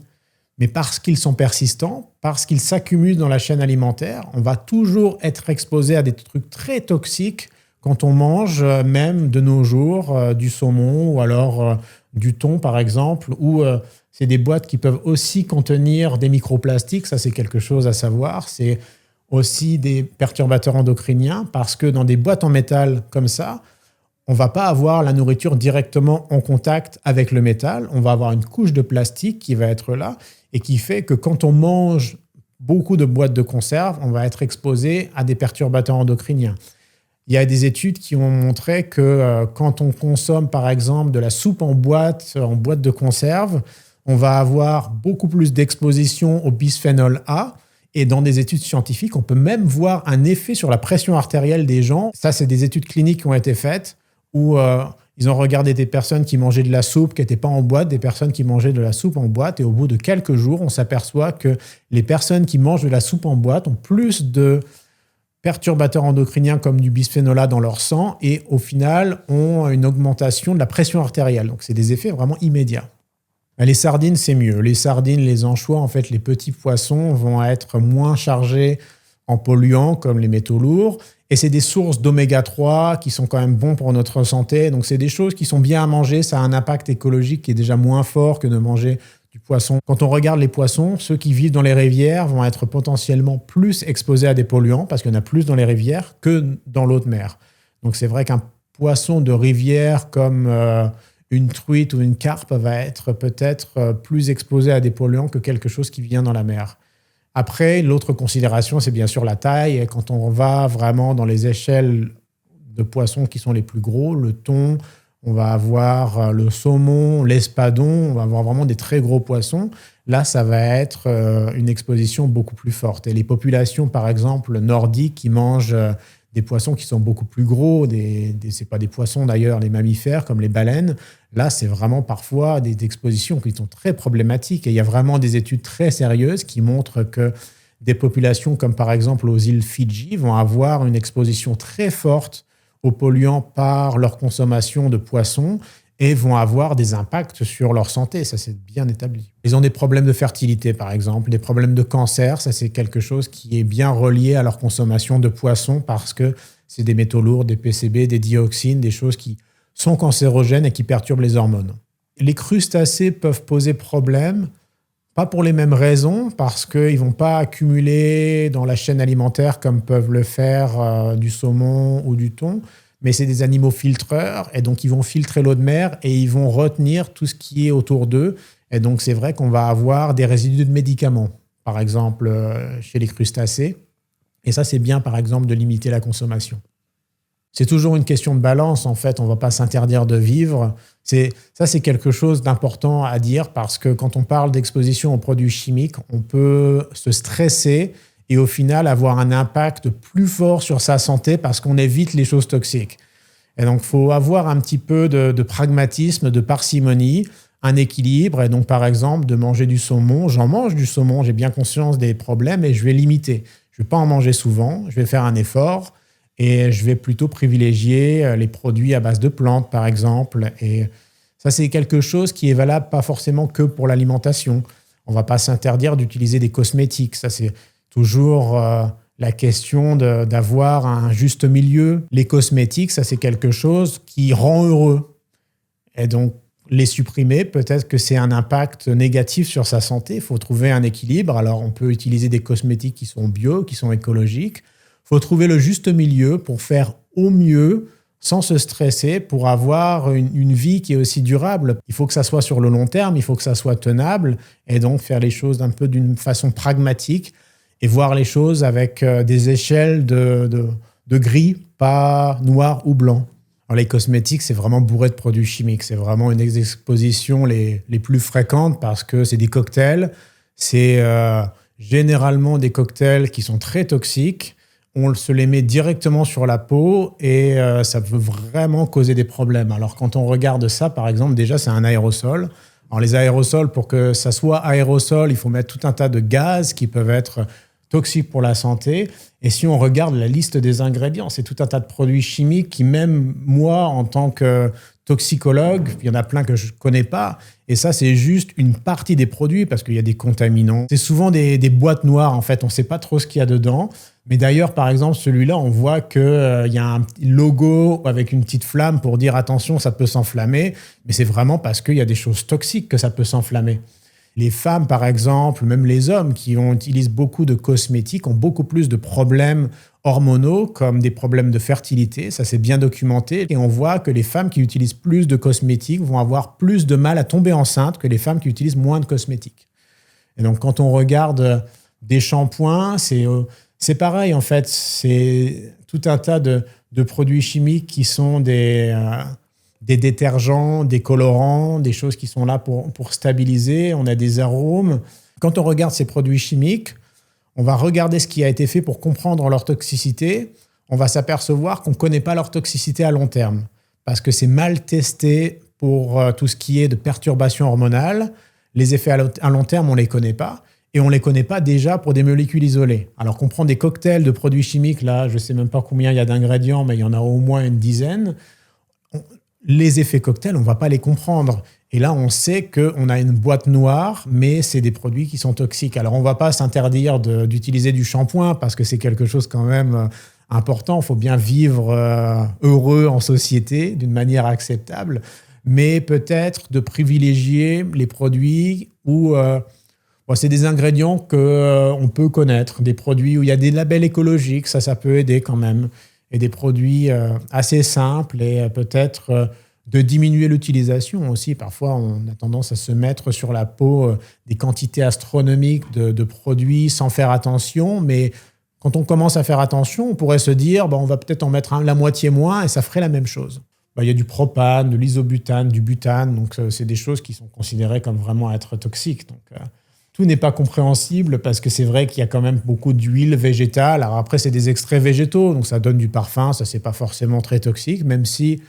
Mais parce qu'ils sont persistants, parce qu'ils s'accumulent dans la chaîne alimentaire, on va toujours être exposé à des trucs très toxiques quand on mange, même de nos jours, du saumon ou alors du thon, par exemple, ou c'est des boîtes qui peuvent aussi contenir des microplastiques. Ça, c'est quelque chose à savoir. C'est aussi des perturbateurs endocriniens parce que dans des boîtes en métal comme ça, on ne va pas avoir la nourriture directement en contact avec le métal. On va avoir une couche de plastique qui va être là et qui fait que quand on mange beaucoup de boîtes de conserve, on va être exposé à des perturbateurs endocriniens. Il y a des études qui ont montré que quand on consomme, par exemple, de la soupe en boîte de conserve, on va avoir beaucoup plus d'exposition au bisphénol A. Et dans des études scientifiques, on peut même voir un effet sur la pression artérielle des gens. Ça, c'est des études cliniques qui ont été faites où ils ont regardé des personnes qui mangeaient de la soupe qui n'était pas en boîte, des personnes qui mangeaient de la soupe en boîte. Et au bout de quelques jours, on s'aperçoit que les personnes qui mangent de la soupe en boîte ont plus de perturbateurs endocriniens comme du bisphénol A dans leur sang et au final ont une augmentation de la pression artérielle. Donc, c'est des effets vraiment immédiats. Les sardines, c'est mieux. Les sardines, les anchois, en fait, les petits poissons vont être moins chargés en polluants comme les métaux lourds. Et c'est des sources d'oméga 3 qui sont quand même bons pour notre santé. Donc, c'est des choses qui sont bien à manger. Ça a un impact écologique qui est déjà moins fort que de manger du poisson. Quand on regarde les poissons, ceux qui vivent dans les rivières vont être potentiellement plus exposés à des polluants parce qu'il y en a plus dans les rivières que dans l'eau de mer. Donc, c'est vrai qu'un poisson de rivière comme une truite ou une carpe va être peut-être plus exposé à des polluants que quelque chose qui vient dans la mer. Après, l'autre considération, c'est bien sûr la taille. Et quand on va vraiment dans les échelles de poissons qui sont les plus gros, le thon, on va avoir le saumon, l'espadon, on va avoir vraiment des très gros poissons. Là, ça va être une exposition beaucoup plus forte. Et les populations, par exemple, nordiques qui mangent des poissons qui sont beaucoup plus gros, c'est pas des poissons d'ailleurs, les mammifères comme les baleines. Là, c'est vraiment parfois des expositions qui sont très problématiques. Et il y a vraiment des études très sérieuses qui montrent que des populations comme par exemple aux îles Fidji vont avoir une exposition très forte aux polluants par leur consommation de poissons et vont avoir des impacts sur leur santé. Ça, c'est bien établi. Ils ont des problèmes de fertilité, par exemple, des problèmes de cancer. Ça, c'est quelque chose qui est bien relié à leur consommation de poissons parce que c'est des métaux lourds, des PCB, des dioxines, des choses qui sont cancérogènes et qui perturbent les hormones. Les crustacés peuvent poser problème, pas pour les mêmes raisons, parce qu'ils ne vont pas accumuler dans la chaîne alimentaire comme peuvent le faire du saumon ou du thon, mais c'est des animaux filtreurs, et donc ils vont filtrer l'eau de mer et ils vont retenir tout ce qui est autour d'eux. Et donc c'est vrai qu'on va avoir des résidus de médicaments, par exemple chez les crustacés. Et ça, c'est bien, par exemple, de limiter la consommation. C'est toujours une question de balance, en fait. On ne va pas s'interdire de vivre. Ça, c'est quelque chose d'important à dire parce que quand on parle d'exposition aux produits chimiques, on peut se stresser et au final avoir un impact plus fort sur sa santé parce qu'on évite les choses toxiques. Et donc, il faut avoir un petit peu de pragmatisme, de parcimonie, un équilibre. Et donc, par exemple, de manger du saumon. J'en mange du saumon, j'ai bien conscience des problèmes et je vais limiter. Je ne vais pas en manger souvent, je vais faire un effort. Et je vais plutôt privilégier les produits à base de plantes, par exemple. Et ça, c'est quelque chose qui est valable pas forcément que pour l'alimentation. On ne va pas s'interdire d'utiliser des cosmétiques. Ça, c'est toujours la question d'avoir un juste milieu. Les cosmétiques, ça c'est quelque chose qui rend heureux. Et donc, les supprimer, peut-être que c'est un impact négatif sur sa santé. Il faut trouver un équilibre. Alors, on peut utiliser des cosmétiques qui sont bio, qui sont écologiques. Il faut trouver le juste milieu pour faire au mieux, sans se stresser, pour avoir une vie qui est aussi durable. Il faut que ça soit sur le long terme, il faut que ça soit tenable, et donc faire les choses un peu d'une façon pragmatique et voir les choses avec des échelles de gris, pas noir ou blanc. Alors, les cosmétiques, c'est vraiment bourré de produits chimiques. C'est vraiment une des expositions les plus fréquentes parce que c'est des cocktails. C'est généralement des cocktails qui sont très toxiques. On se les met directement sur la peau et ça peut vraiment causer des problèmes. Alors, quand on regarde ça, par exemple, déjà, c'est un aérosol. Alors, les aérosols, pour que ça soit aérosol, il faut mettre tout un tas de gaz qui peuvent être toxiques pour la santé. Et si on regarde la liste des ingrédients, c'est tout un tas de produits chimiques qui, même moi, en tant que toxicologue, il y en a plein que je ne connais pas. Et ça, c'est juste une partie des produits parce qu'il y a des contaminants. C'est souvent des boîtes noires, en fait. On ne sait pas trop ce qu'il y a dedans. Mais d'ailleurs, par exemple, celui-là, on voit qu'il y a un petit logo avec une petite flamme pour dire « attention, ça peut s'enflammer ». Mais c'est vraiment parce qu'il y a des choses toxiques que ça peut s'enflammer. Les femmes, par exemple, même les hommes qui utilisent beaucoup de cosmétiques ont beaucoup plus de problèmes hormonaux comme des problèmes de fertilité. Ça, c'est bien documenté. Et on voit que les femmes qui utilisent plus de cosmétiques vont avoir plus de mal à tomber enceinte que les femmes qui utilisent moins de cosmétiques. Et donc, quand on regarde des shampoings, c'est pareil, en fait. C'est tout un tas de produits chimiques qui sont des détergents, des colorants, des choses qui sont là pour stabiliser. On a des arômes. Quand on regarde ces produits chimiques, on va regarder ce qui a été fait pour comprendre leur toxicité. On va s'apercevoir qu'on ne connaît pas leur toxicité à long terme parce que c'est mal testé pour tout ce qui est de perturbations hormonales. Les effets à long terme, on ne les connaît pas. Et on ne les connaît pas déjà pour des molécules isolées. Alors qu'on prend des cocktails de produits chimiques, là, je ne sais même pas combien il y a d'ingrédients, mais il y en a au moins une dizaine. Les effets cocktails, on ne va pas les comprendre. Et là, on sait qu'on a une boîte noire, mais c'est des produits qui sont toxiques. Alors, on ne va pas s'interdire d'utiliser du shampoing parce que c'est quelque chose quand même important. Il faut bien vivre heureux en société d'une manière acceptable. Mais peut-être de privilégier les produits où c'est des ingrédients qu'on peut connaître. Des produits où il y a des labels écologiques, ça peut aider quand même. Et des produits assez simples et peut-être de diminuer l'utilisation aussi. Parfois, on a tendance à se mettre sur la peau des quantités astronomiques de produits sans faire attention. Mais quand on commence à faire attention, on pourrait se dire on va peut-être en mettre la moitié moins et ça ferait la même chose. Il y a du propane, de l'isobutane, du butane. Donc, c'est des choses qui sont considérées comme vraiment être toxiques. Donc, tout n'est pas compréhensible parce que c'est vrai qu'il y a quand même beaucoup d'huile végétale. Alors après, c'est des extraits végétaux, donc ça donne du parfum. Ça, c'est pas forcément très toxique, même si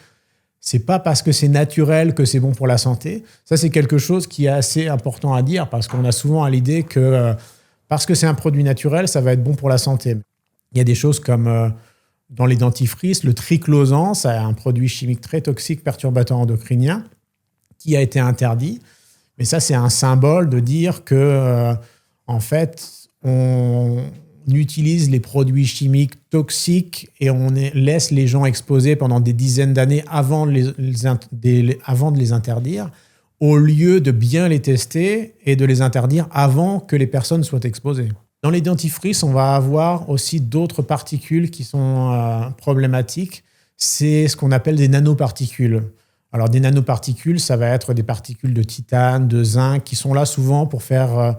c'est pas parce que c'est naturel que c'est bon pour la santé. Ça, c'est quelque chose qui est assez important à dire parce qu'on a souvent à l'idée que parce que c'est un produit naturel, ça va être bon pour la santé. Il y a des choses comme dans les dentifrices, le triclosan, c'est un produit chimique très toxique, perturbateur endocrinien, qui a été interdit. Mais ça, c'est un symbole de dire que, en fait, on utilise les produits chimiques toxiques et on laisse les gens exposés pendant des dizaines d'années avant de les interdire, au lieu de bien les tester et de les interdire avant que les personnes soient exposées. Dans les dentifrices, on va avoir aussi d'autres particules qui sont problématiques. C'est ce qu'on appelle des nanoparticules. Alors, des nanoparticules, ça va être des particules de titane, de zinc, qui sont là souvent pour faire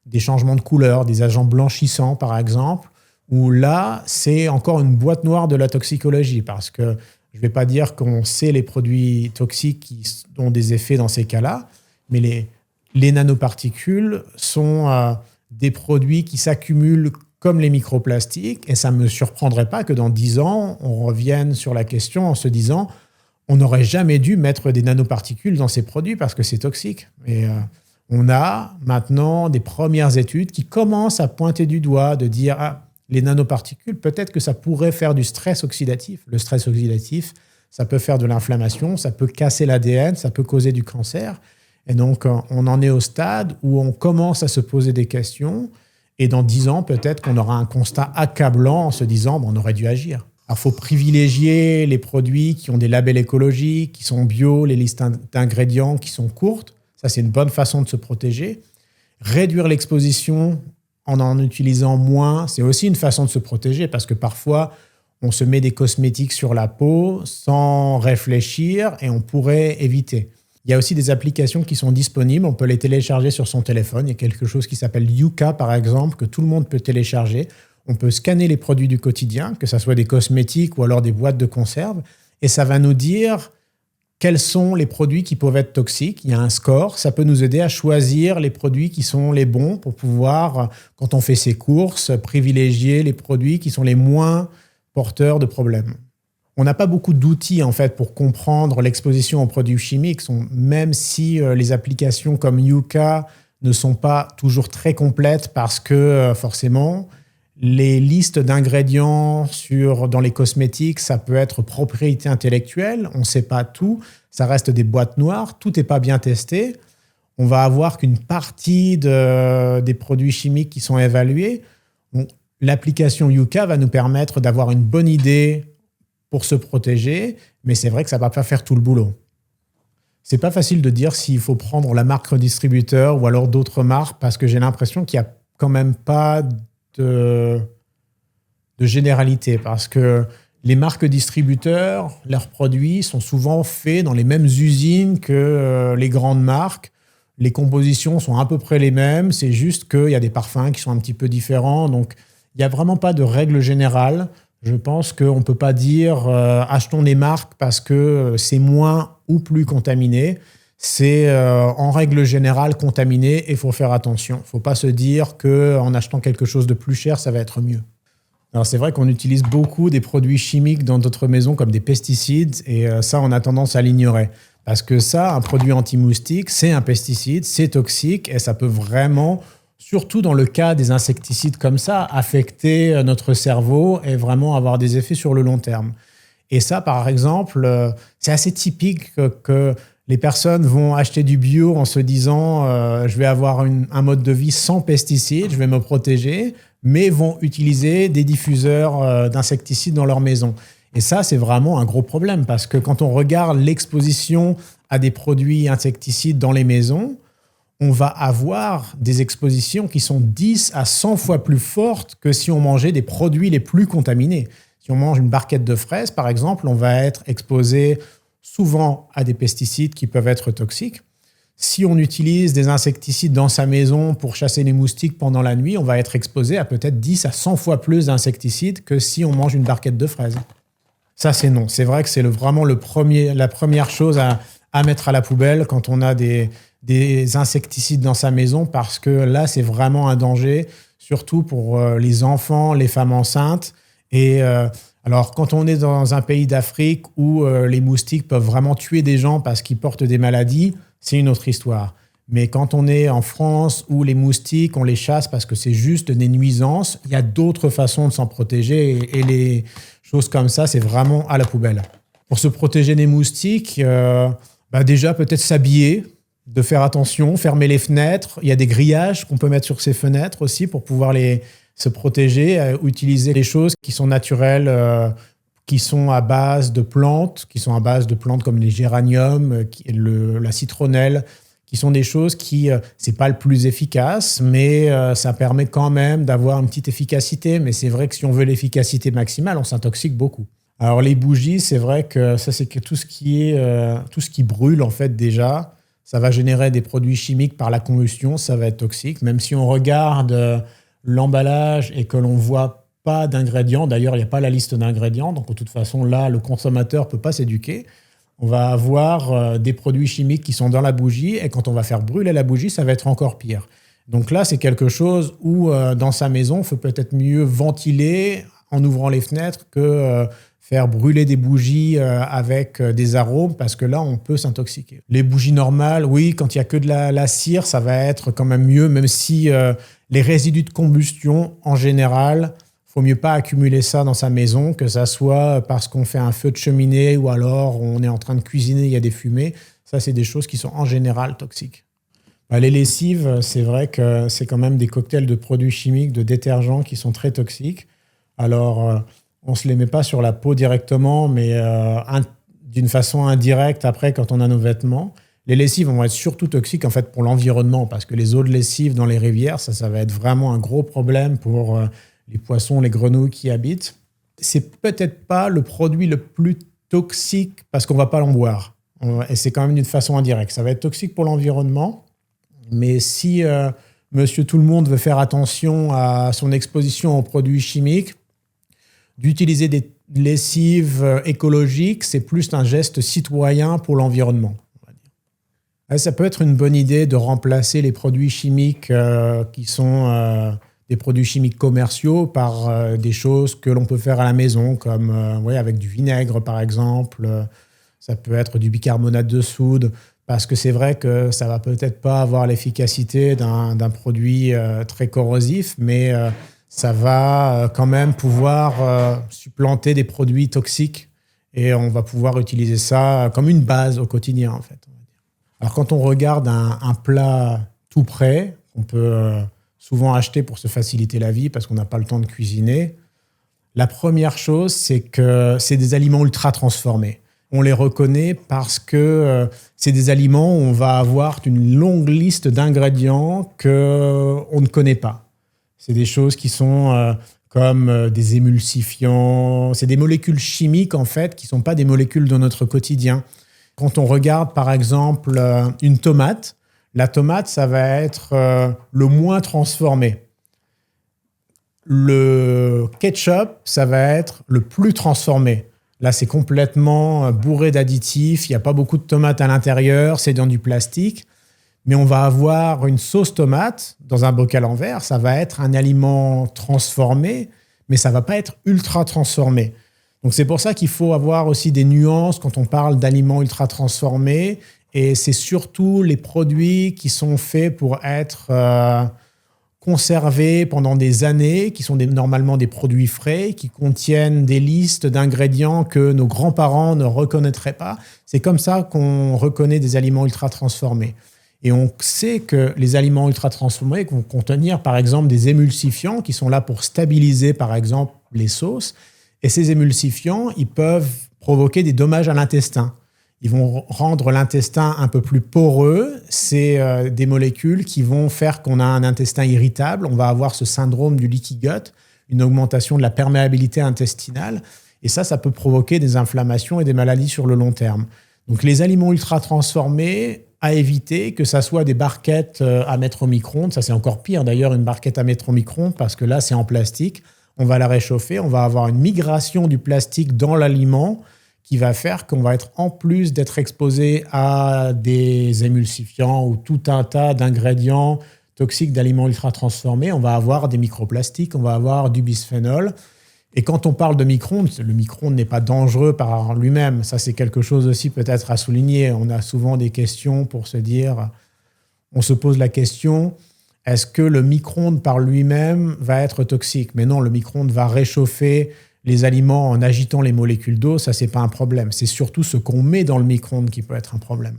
des changements de couleur, des agents blanchissants, par exemple, où là, c'est encore une boîte noire de la toxicologie, parce que je ne vais pas dire qu'on sait les produits toxiques qui ont des effets dans ces cas-là, mais les nanoparticules sont des produits qui s'accumulent comme les microplastiques, et ça ne me surprendrait pas que dans 10 ans, on revienne sur la question en se disant on n'aurait jamais dû mettre des nanoparticules dans ces produits parce que c'est toxique. Et on a maintenant des premières études qui commencent à pointer du doigt, de dire les nanoparticules, peut-être que ça pourrait faire du stress oxydatif. Le stress oxydatif, ça peut faire de l'inflammation, ça peut casser l'ADN, ça peut causer du cancer. Et donc, on en est au stade où on commence à se poser des questions Et dans 10 ans, peut-être qu'on aura un constat accablant en se disant on aurait dû agir. Alors, il faut privilégier les produits qui ont des labels écologiques, qui sont bio, les listes d'ingrédients qui sont courtes. Ça, c'est une bonne façon de se protéger. Réduire l'exposition en utilisant moins, c'est aussi une façon de se protéger parce que parfois, on se met des cosmétiques sur la peau sans réfléchir et on pourrait éviter. Il y a aussi des applications qui sont disponibles, on peut les télécharger sur son téléphone. Il y a quelque chose qui s'appelle Yuka, par exemple, que tout le monde peut télécharger. On peut scanner les produits du quotidien, que ce soit des cosmétiques ou alors des boîtes de conserve, et ça va nous dire quels sont les produits qui peuvent être toxiques. Il y a un score, ça peut nous aider à choisir les produits qui sont les bons pour pouvoir, quand on fait ses courses, privilégier les produits qui sont les moins porteurs de problèmes. On n'a pas beaucoup d'outils en fait pour comprendre l'exposition aux produits chimiques, même si les applications comme Yuka ne sont pas toujours très complètes parce que forcément, les listes d'ingrédients dans les cosmétiques, ça peut être propriété intellectuelle, on ne sait pas tout, ça reste des boîtes noires, tout n'est pas bien testé. On va avoir qu'une partie des produits chimiques qui sont évalués. Donc, l'application Yuka va nous permettre d'avoir une bonne idée pour se protéger, mais c'est vrai que ça ne va pas faire tout le boulot. C'est pas facile de dire s'il faut prendre la marque distributeur ou alors d'autres marques, parce que j'ai l'impression qu'il n'y a quand même pas de généralité, parce que les marques distributeurs, leurs produits sont souvent faits dans les mêmes usines que les grandes marques. Les compositions sont à peu près les mêmes, c'est juste qu'il y a des parfums qui sont un petit peu différents, donc il n'y a vraiment pas de règle générale. Je pense qu'on ne peut pas dire achetons des marques parce que c'est moins ou plus contaminé. C'est en règle générale contaminé et il faut faire attention. Il ne faut pas se dire qu'en achetant quelque chose de plus cher, ça va être mieux. Alors c'est vrai qu'on utilise beaucoup des produits chimiques dans notre maison comme des pesticides et ça, on a tendance à l'ignorer. Parce que ça, un produit anti-moustique, c'est un pesticide, c'est toxique et ça peut vraiment, surtout dans le cas des insecticides comme ça, affecter notre cerveau et vraiment avoir des effets sur le long terme. Et ça, par exemple, c'est assez typique que les personnes vont acheter du bio en se disant je vais avoir un mode de vie sans pesticides, je vais me protéger, mais vont utiliser des diffuseurs d'insecticides dans leur maison. Et ça, c'est vraiment un gros problème parce que quand on regarde l'exposition à des produits insecticides dans les maisons, on va avoir des expositions qui sont 10 à 100 fois plus fortes que si on mangeait des produits les plus contaminés. Si on mange une barquette de fraises, par exemple, on va être exposé souvent à des pesticides qui peuvent être toxiques. Si on utilise des insecticides dans sa maison pour chasser les moustiques pendant la nuit, on va être exposé à peut-être 10 à 100 fois plus d'insecticides que si on mange une barquette de fraises. Ça, c'est non. C'est vrai que c'est vraiment la première chose à mettre à la poubelle quand on a des insecticides dans sa maison parce que là, c'est vraiment un danger, surtout pour les enfants, les femmes enceintes. Et alors, quand on est dans un pays d'Afrique où les moustiques peuvent vraiment tuer des gens parce qu'ils portent des maladies, c'est une autre histoire. Mais quand on est en France où les moustiques, on les chasse parce que c'est juste des nuisances, il y a d'autres façons de s'en protéger et les choses comme ça, c'est vraiment à la poubelle. Pour se protéger des moustiques, déjà peut-être s'habiller, de faire attention, fermer les fenêtres. Il y a des grillages qu'on peut mettre sur ces fenêtres aussi pour pouvoir se protéger, utiliser les choses qui sont naturelles, qui sont à base de plantes comme les géraniums, la citronnelle, qui sont des choses qui, c'est pas le plus efficace, mais ça permet quand même d'avoir une petite efficacité. Mais c'est vrai que si on veut l'efficacité maximale, on s'intoxique beaucoup. Alors les bougies, c'est vrai que ça, c'est que tout ce qui brûle en fait déjà, ça va générer des produits chimiques par la combustion, ça va être toxique. Même si on regarde l'emballage et que l'on voit pas d'ingrédients, d'ailleurs il n'y a pas la liste d'ingrédients, donc de toute façon là, le consommateur peut pas s'éduquer. On va avoir des produits chimiques qui sont dans la bougie et quand on va faire brûler la bougie, ça va être encore pire. Donc là, c'est quelque chose où dans sa maison, il faut peut-être mieux ventiler en ouvrant les fenêtres que faire brûler des bougies avec des arômes parce que là, on peut s'intoxiquer. Les bougies normales, oui, quand il n'y a que de la cire, ça va être quand même mieux, même si les résidus de combustion, en général, il ne faut mieux pas accumuler ça dans sa maison, que ça soit parce qu'on fait un feu de cheminée ou alors on est en train de cuisiner, il y a des fumées. Ça, c'est des choses qui sont en général toxiques. Les lessives, c'est vrai que c'est quand même des cocktails de produits chimiques, de détergents qui sont très toxiques. Alors, on ne se les met pas sur la peau directement, mais d'une façon indirecte après quand on a nos vêtements. Les lessives vont être surtout toxiques en fait pour l'environnement parce que les eaux de lessive dans les rivières, ça va être vraiment un gros problème pour les poissons, les grenouilles qui y habitent. C'est peut-être pas le produit le plus toxique parce qu'on va pas l'en boire. Et c'est quand même d'une façon indirecte. Ça va être toxique pour l'environnement, mais si monsieur tout le monde veut faire attention à son exposition aux produits chimiques, d'utiliser des lessives écologiques, c'est plus un geste citoyen pour l'environnement. Ça peut être une bonne idée de remplacer les produits chimiques qui sont des produits chimiques commerciaux par des choses que l'on peut faire à la maison, comme avec du vinaigre par exemple. Ça peut être du bicarbonate de soude, parce que c'est vrai que ça va peut-être pas avoir l'efficacité d'un produit très corrosif, mais ça va quand même pouvoir supplanter des produits toxiques et on va pouvoir utiliser ça comme une base au quotidien en fait. Alors, quand on regarde un plat tout prêt, qu'on peut souvent acheter pour se faciliter la vie parce qu'on n'a pas le temps de cuisiner, la première chose, c'est que c'est des aliments ultra transformés. On les reconnaît parce que c'est des aliments où on va avoir une longue liste d'ingrédients qu'on ne connaît pas. C'est des choses qui sont comme des émulsifiants. C'est des molécules chimiques, en fait, qui ne sont pas des molécules de notre quotidien. Quand on regarde, par exemple, une tomate, la tomate, ça va être le moins transformé. Le ketchup, ça va être le plus transformé. Là, c'est complètement bourré d'additifs, il n'y a pas beaucoup de tomates à l'intérieur, c'est dans du plastique. Mais on va avoir une sauce tomate dans un bocal en verre, ça va être un aliment transformé, mais ça ne va pas être ultra transformé. Donc, c'est pour ça qu'il faut avoir aussi des nuances quand on parle d'aliments ultra transformés. Et c'est surtout les produits qui sont faits pour être conservés pendant des années, qui sont normalement des produits frais, qui contiennent des listes d'ingrédients que nos grands-parents ne reconnaîtraient pas. C'est comme ça qu'on reconnaît des aliments ultra transformés. Et on sait que les aliments ultra transformés vont contenir, par exemple, des émulsifiants qui sont là pour stabiliser, par exemple, les sauces. Et ces émulsifiants, ils peuvent provoquer des dommages à l'intestin. Ils vont rendre l'intestin un peu plus poreux. C'est des molécules qui vont faire qu'on a un intestin irritable. On va avoir ce syndrome du leaky gut, une augmentation de la perméabilité intestinale. Et ça peut provoquer des inflammations et des maladies sur le long terme. Donc les aliments ultra transformés, à éviter, que ça soit des barquettes à mettre au micro-ondes. Ça, c'est encore pire d'ailleurs, une barquette à mettre au micro-ondes, parce que là, c'est en plastique. On va la réchauffer, on va avoir une migration du plastique dans l'aliment qui va faire qu'on va être, en plus d'être exposé à des émulsifiants ou tout un tas d'ingrédients toxiques d'aliments ultra transformés, on va avoir des microplastiques, on va avoir du bisphénol. Et quand on parle de micro-ondes, le micro-ondes n'est pas dangereux par lui-même. Ça, c'est quelque chose aussi peut-être à souligner. On a souvent des questions pour se dire, on se pose la question, est-ce que le micro-ondes par lui-même va être toxique? Mais non, le micro-ondes va réchauffer les aliments en agitant les molécules d'eau. Ça, c'est pas un problème. C'est surtout ce qu'on met dans le micro-ondes qui peut être un problème.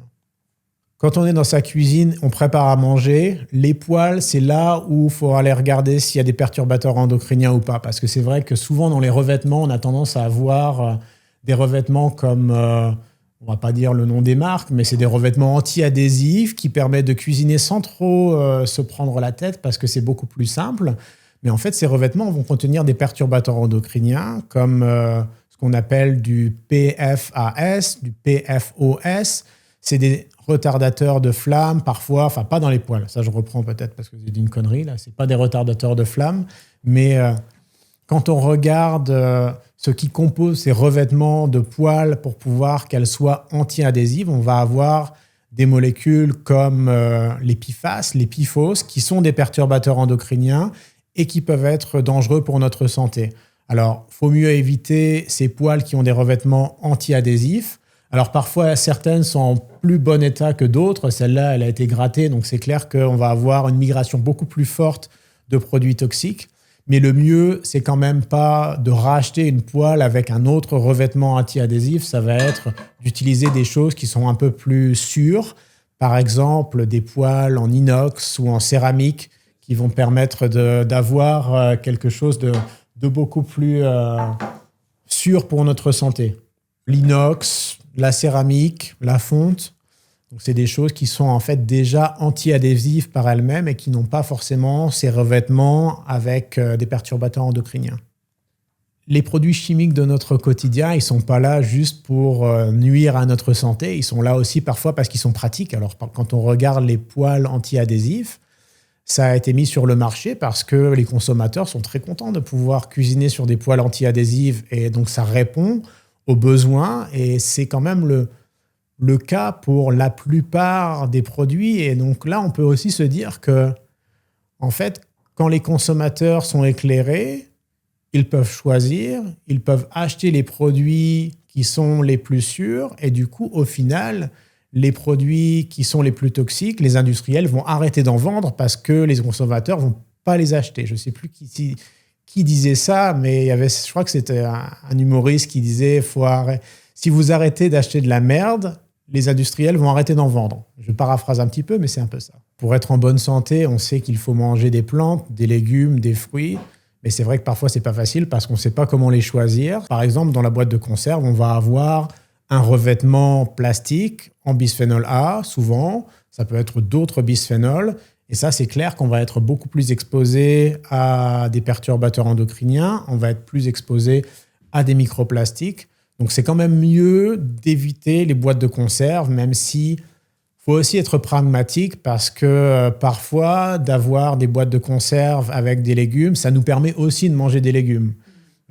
Quand on est dans sa cuisine, on prépare à manger. Les poêles, c'est là où il faut aller regarder s'il y a des perturbateurs endocriniens ou pas. Parce que c'est vrai que souvent, dans les revêtements, on a tendance à avoir des revêtements comme... on va pas dire le nom des marques, mais c'est des revêtements anti-adhésifs qui permettent de cuisiner sans trop se prendre la tête parce que c'est beaucoup plus simple. Mais en fait, ces revêtements vont contenir des perturbateurs endocriniens comme ce qu'on appelle du PFAS, du PFOS. C'est des retardateurs de flamme parfois, enfin pas dans les poêles. Ça, je reprends peut-être parce que j'ai dit une connerie là. C'est pas des retardateurs de flamme, mais quand on regarde ce qui compose ces revêtements de poêles pour pouvoir qu'elles soient anti-adhésives, on va avoir des molécules comme les PFAS, les PFOS, qui sont des perturbateurs endocriniens et qui peuvent être dangereux pour notre santé. Alors, il faut mieux éviter ces poêles qui ont des revêtements anti-adhésifs. Alors, parfois, certaines sont en plus bon état que d'autres. Celle-là, elle a été grattée, donc c'est clair qu'on va avoir une migration beaucoup plus forte de produits toxiques. Mais le mieux, c'est quand même pas de racheter une poêle avec un autre revêtement anti-adhésif. Ça va être d'utiliser des choses qui sont un peu plus sûres par exemple des poêles en inox ou en céramique qui vont permettre d'avoir quelque chose de beaucoup plus sûr pour notre santé. L'inox, la céramique, la fonte, donc c'est des choses qui sont en fait déjà anti-adhésives par elles-mêmes et qui n'ont pas forcément ces revêtements avec des perturbateurs endocriniens. Les produits chimiques de notre quotidien, ils ne sont pas là juste pour nuire à notre santé, ils sont là aussi parfois parce qu'ils sont pratiques. Alors quand on regarde les poêles anti-adhésifs, ça a été mis sur le marché parce que les consommateurs sont très contents de pouvoir cuisiner sur des poêles anti-adhésives et donc ça répond aux besoins et c'est quand même le cas pour la plupart des produits. Et donc là, on peut aussi se dire que, en fait, quand les consommateurs sont éclairés, ils peuvent choisir, ils peuvent acheter les produits qui sont les plus sûrs et du coup, au final, les produits qui sont les plus toxiques, les industriels vont arrêter d'en vendre parce que les consommateurs vont pas les acheter. Je ne sais plus qui disait ça, mais je crois que c'était un humoriste qui disait si vous arrêtez d'acheter de la merde, les industriels vont arrêter d'en vendre. Je paraphrase un petit peu, mais c'est un peu ça. Pour être en bonne santé, on sait qu'il faut manger des plantes, des légumes, des fruits. Mais c'est vrai que parfois, c'est pas facile parce qu'on ne sait pas comment les choisir. Par exemple, dans la boîte de conserve, on va avoir un revêtement plastique en bisphénol A, souvent. Ça peut être d'autres bisphénols. Et ça, c'est clair qu'on va être beaucoup plus exposé à des perturbateurs endocriniens. On va être plus exposé à des microplastiques. Donc, c'est quand même mieux d'éviter les boîtes de conserve, même si faut aussi être pragmatique parce que parfois, d'avoir des boîtes de conserve avec des légumes, ça nous permet aussi de manger des légumes.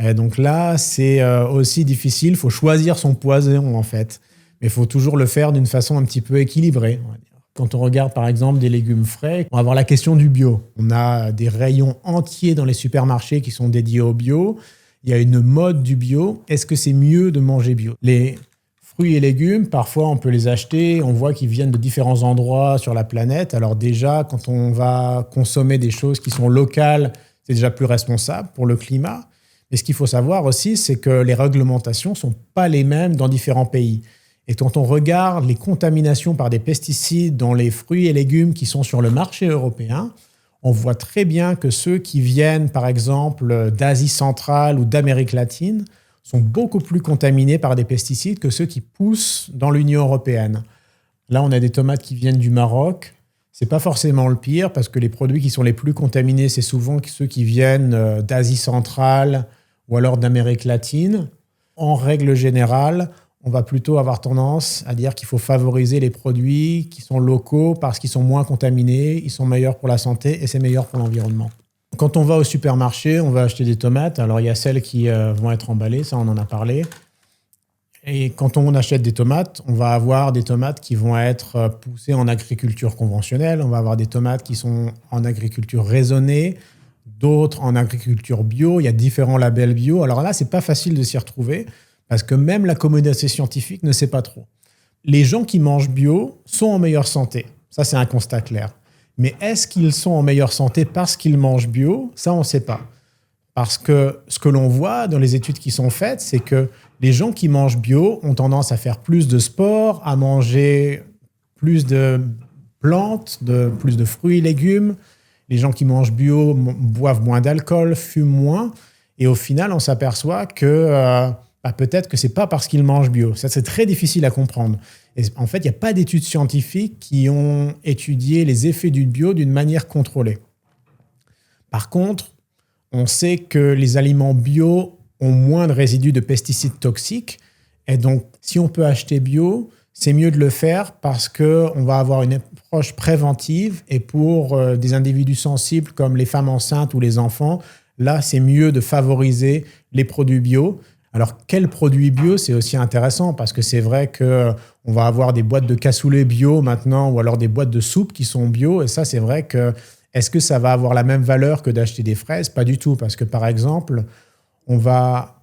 Et donc là, c'est aussi difficile. Il faut choisir son poison, en fait. Mais il faut toujours le faire d'une façon un petit peu équilibrée, on va dire. Quand on regarde, par exemple, des légumes frais, on va avoir la question du bio. On a des rayons entiers dans les supermarchés qui sont dédiés au bio. Il y a une mode du bio. Est-ce que c'est mieux de manger bio ? Les fruits et légumes, parfois, on peut les acheter. On voit qu'ils viennent de différents endroits sur la planète. Alors déjà, quand on va consommer des choses qui sont locales, c'est déjà plus responsable pour le climat. Mais ce qu'il faut savoir aussi, c'est que les réglementations ne sont pas les mêmes dans différents pays. Et quand on regarde les contaminations par des pesticides dans les fruits et légumes qui sont sur le marché européen, on voit très bien que ceux qui viennent, par exemple, d'Asie centrale ou d'Amérique latine, sont beaucoup plus contaminés par des pesticides que ceux qui poussent dans l'Union européenne. Là, on a des tomates qui viennent du Maroc. Ce n'est pas forcément le pire parce que les produits qui sont les plus contaminés, c'est souvent ceux qui viennent d'Asie centrale ou alors d'Amérique latine. En règle générale, on va plutôt avoir tendance à dire qu'il faut favoriser les produits qui sont locaux parce qu'ils sont moins contaminés, ils sont meilleurs pour la santé et c'est meilleur pour l'environnement. Quand on va au supermarché, on va acheter des tomates. Alors, il y a celles qui vont être emballées, ça on en a parlé. Et quand on achète des tomates, on va avoir des tomates qui vont être poussées en agriculture conventionnelle. On va avoir des tomates qui sont en agriculture raisonnée, d'autres en agriculture bio. Il y a différents labels bio. Alors là, c'est pas facile de s'y retrouver parce que même la communauté scientifique ne sait pas trop. Les gens qui mangent bio sont en meilleure santé. Ça, c'est un constat clair. Mais est-ce qu'ils sont en meilleure santé parce qu'ils mangent bio ? Ça, on ne sait pas. Parce que ce que l'on voit dans les études qui sont faites, c'est que les gens qui mangent bio ont tendance à faire plus de sport, à manger plus de plantes, plus de fruits et légumes. Les gens qui mangent bio boivent moins d'alcool, fument moins. Et au final, on s'aperçoit que peut-être que ce n'est pas parce qu'ils mangent bio. Ça, c'est très difficile à comprendre. Et en fait, il n'y a pas d'études scientifiques qui ont étudié les effets du bio d'une manière contrôlée. Par contre, on sait que les aliments bio ont moins de résidus de pesticides toxiques. Et donc, si on peut acheter bio, c'est mieux de le faire parce qu'on va avoir une approche préventive. Et pour des individus sensibles comme les femmes enceintes ou les enfants, là, c'est mieux de favoriser les produits bio. Alors, quels produits bio, c'est aussi intéressant parce que c'est vrai qu'on va avoir des boîtes de cassoulet bio maintenant ou alors des boîtes de soupe qui sont bio. Et ça, c'est vrai que est-ce que ça va avoir la même valeur que d'acheter des fraises ? Pas du tout parce que, par exemple, on va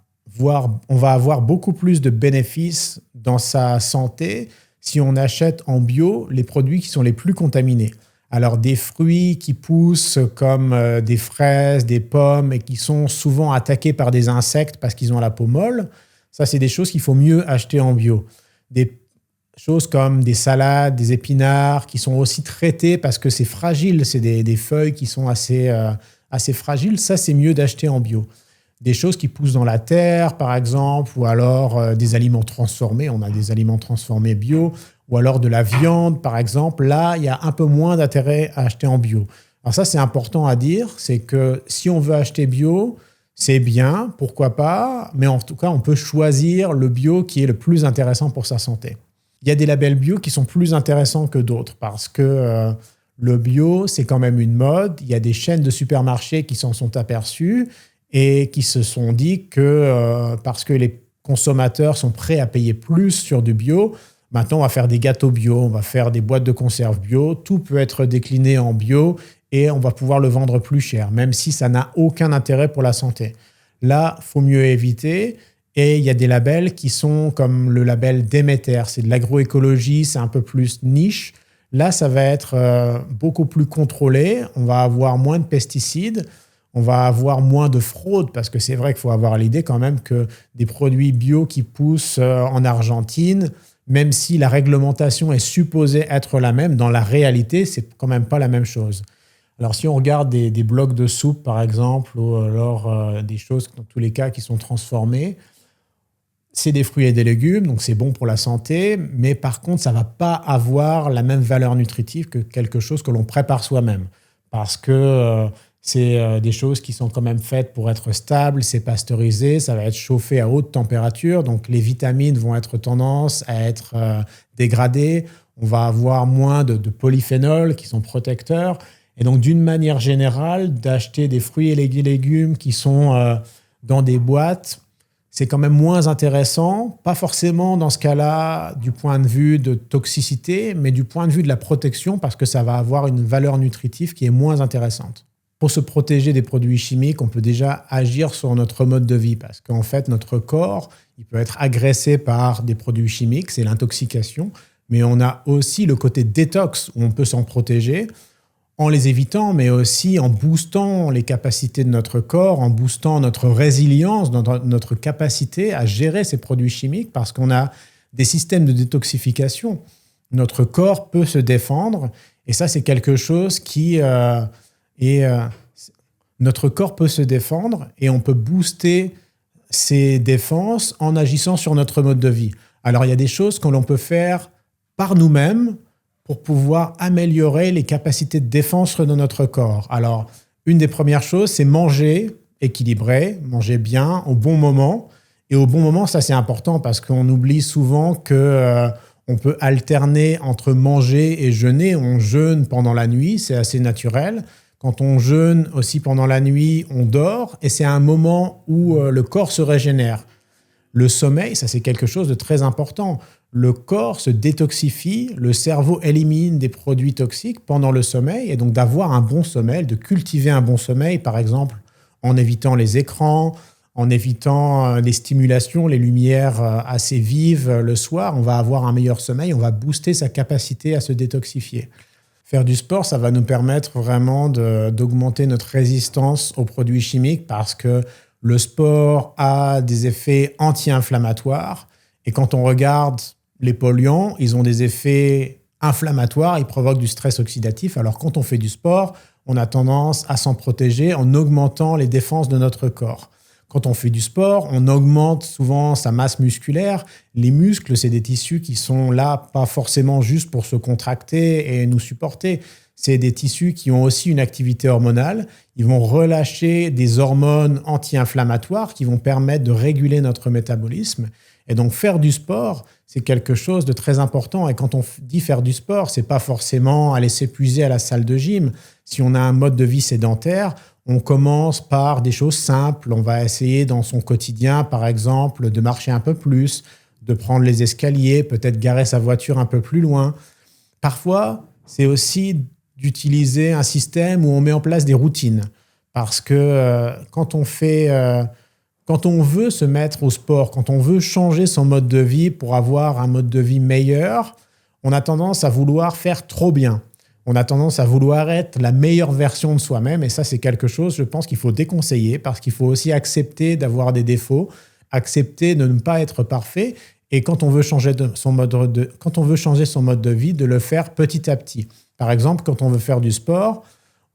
avoir beaucoup plus de bénéfices dans sa santé si on achète en bio les produits qui sont les plus contaminés. Alors, des fruits qui poussent comme des fraises, des pommes et qui sont souvent attaqués par des insectes parce qu'ils ont la peau molle, ça, c'est des choses qu'il faut mieux acheter en bio. Des choses comme des salades, des épinards qui sont aussi traités parce que c'est fragile, c'est des feuilles qui sont assez fragiles, ça c'est mieux d'acheter en bio. Des choses qui poussent dans la terre, par exemple, ou alors des aliments transformés, on a des aliments transformés bio, ou alors de la viande, par exemple, là, il y a un peu moins d'intérêt à acheter en bio. Alors ça, c'est important à dire, c'est que si on veut acheter bio, c'est bien, pourquoi pas, mais en tout cas, on peut choisir le bio qui est le plus intéressant pour sa santé. Il y a des labels bio qui sont plus intéressants que d'autres parce que le bio, c'est quand même une mode. Il y a des chaînes de supermarchés qui s'en sont aperçues et qui se sont dit que parce que les consommateurs sont prêts à payer plus sur du bio, maintenant on va faire des gâteaux bio, on va faire des boîtes de conserve bio, tout peut être décliné en bio et on va pouvoir le vendre plus cher, même si ça n'a aucun intérêt pour la santé. Là, il faut mieux éviter. Et il y a des labels qui sont comme le label Déméter, c'est de l'agroécologie, c'est un peu plus niche. Là, ça va être beaucoup plus contrôlé, on va avoir moins de pesticides, on va avoir moins de fraude, parce que c'est vrai qu'il faut avoir l'idée quand même que des produits bio qui poussent en Argentine, même si la réglementation est supposée être la même, dans la réalité, c'est quand même pas la même chose. Alors, si on regarde des blocs de soupe, par exemple, ou alors des choses, dans tous les cas, qui sont transformées, c'est des fruits et des légumes, donc c'est bon pour la santé, mais par contre, ça ne va pas avoir la même valeur nutritive que quelque chose que l'on prépare soi-même. Parce que c'est des choses qui sont quand même faites pour être stables, c'est pasteurisé, ça va être chauffé à haute température, donc les vitamines vont être tendance à être dégradées, on va avoir moins de polyphénols qui sont protecteurs, et donc d'une manière générale, d'acheter des fruits et des légumes qui sont dans des boîtes, c'est quand même moins intéressant, pas forcément dans ce cas-là du point de vue de toxicité, mais du point de vue de la protection, parce que ça va avoir une valeur nutritive qui est moins intéressante. Pour se protéger des produits chimiques, on peut déjà agir sur notre mode de vie, parce qu'en fait, notre corps, il peut être agressé par des produits chimiques, c'est l'intoxication, mais on a aussi le côté détox, où on peut s'en protéger, en les évitant, mais aussi en boostant les capacités de notre corps, en boostant notre résilience, notre capacité à gérer ces produits chimiques, parce qu'on a des systèmes de détoxification. Notre corps peut se défendre, et ça, c'est quelque chose qui notre corps peut se défendre, et on peut booster ces défenses en agissant sur notre mode de vie. Alors, il y a des choses que l'on peut faire par nous-mêmes, pour pouvoir améliorer les capacités de défense de notre corps. Alors, une des premières choses, c'est manger équilibré, manger bien, au bon moment. Et au bon moment, ça c'est important parce qu'on oublie souvent qu'on peut alterner entre manger et jeûner. On jeûne pendant la nuit, c'est assez naturel. Quand on jeûne aussi pendant la nuit, on dort et c'est un moment où le corps se régénère. Le sommeil, ça c'est quelque chose de très important. Le corps se détoxifie, le cerveau élimine des produits toxiques pendant le sommeil et donc d'avoir un bon sommeil, de cultiver un bon sommeil, par exemple en évitant les écrans, en évitant les stimulations, les lumières assez vives le soir, on va avoir un meilleur sommeil, on va booster sa capacité à se détoxifier. Faire du sport, ça va nous permettre vraiment d'augmenter notre résistance aux produits chimiques parce que le sport a des effets anti-inflammatoires et quand on regarde les polluants, ils ont des effets inflammatoires, ils provoquent du stress oxydatif. Alors quand on fait du sport, on a tendance à s'en protéger en augmentant les défenses de notre corps. Quand on fait du sport, on augmente souvent sa masse musculaire. Les muscles, c'est des tissus qui sont là pas forcément juste pour se contracter et nous supporter. C'est des tissus qui ont aussi une activité hormonale. Ils vont relâcher des hormones anti-inflammatoires qui vont permettre de réguler notre métabolisme. Et donc, faire du sport, c'est quelque chose de très important. Et quand on dit faire du sport, c'est pas forcément aller s'épuiser à la salle de gym. Si on a un mode de vie sédentaire, on commence par des choses simples. On va essayer dans son quotidien, par exemple, de marcher un peu plus, de prendre les escaliers, peut-être garer sa voiture un peu plus loin. Parfois, c'est aussi d'utiliser un système où on met en place des routines. Parce que quand on veut se mettre au sport, quand on veut changer son mode de vie pour avoir un mode de vie meilleur, on a tendance à vouloir faire trop bien. On a tendance à vouloir être la meilleure version de soi-même. Et ça, c'est quelque chose, je pense, qu'il faut déconseiller parce qu'il faut aussi accepter d'avoir des défauts, accepter de ne pas être parfait Et quand on veut changer son mode de vie, de le faire petit à petit. Par exemple, quand on veut faire du sport,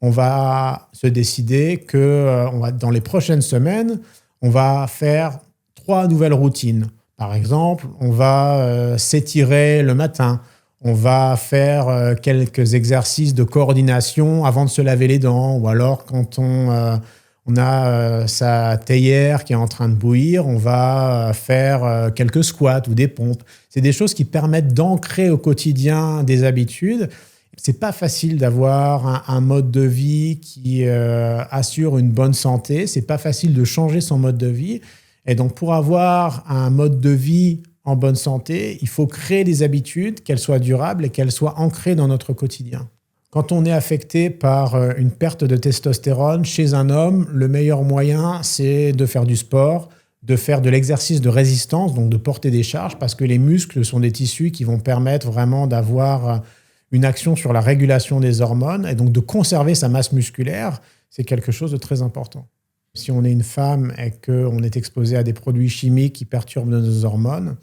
on va se décider que dans les prochaines semaines, on va faire 3 nouvelles routines. Par exemple, on va s'étirer le matin. On va faire quelques exercices de coordination avant de se laver les dents. Ou alors, quand on a sa théière qui est en train de bouillir, on va faire quelques squats ou des pompes. C'est des choses qui permettent d'ancrer au quotidien des habitudes. C'est pas facile d'avoir un mode de vie qui assure une bonne santé. C'est pas facile de changer son mode de vie. Et donc, pour avoir un mode de vie en bonne santé, il faut créer des habitudes, qu'elles soient durables et qu'elles soient ancrées dans notre quotidien. Quand on est affecté par une perte de testostérone chez un homme, le meilleur moyen, c'est de faire du sport, de faire de l'exercice de résistance, donc de porter des charges, parce que les muscles sont des tissus qui vont permettre vraiment d'avoir une action sur la régulation des hormones et donc de conserver sa masse musculaire, c'est quelque chose de très important. Si on est une femme et qu'on est exposé à des produits chimiques qui perturbent nos hormones,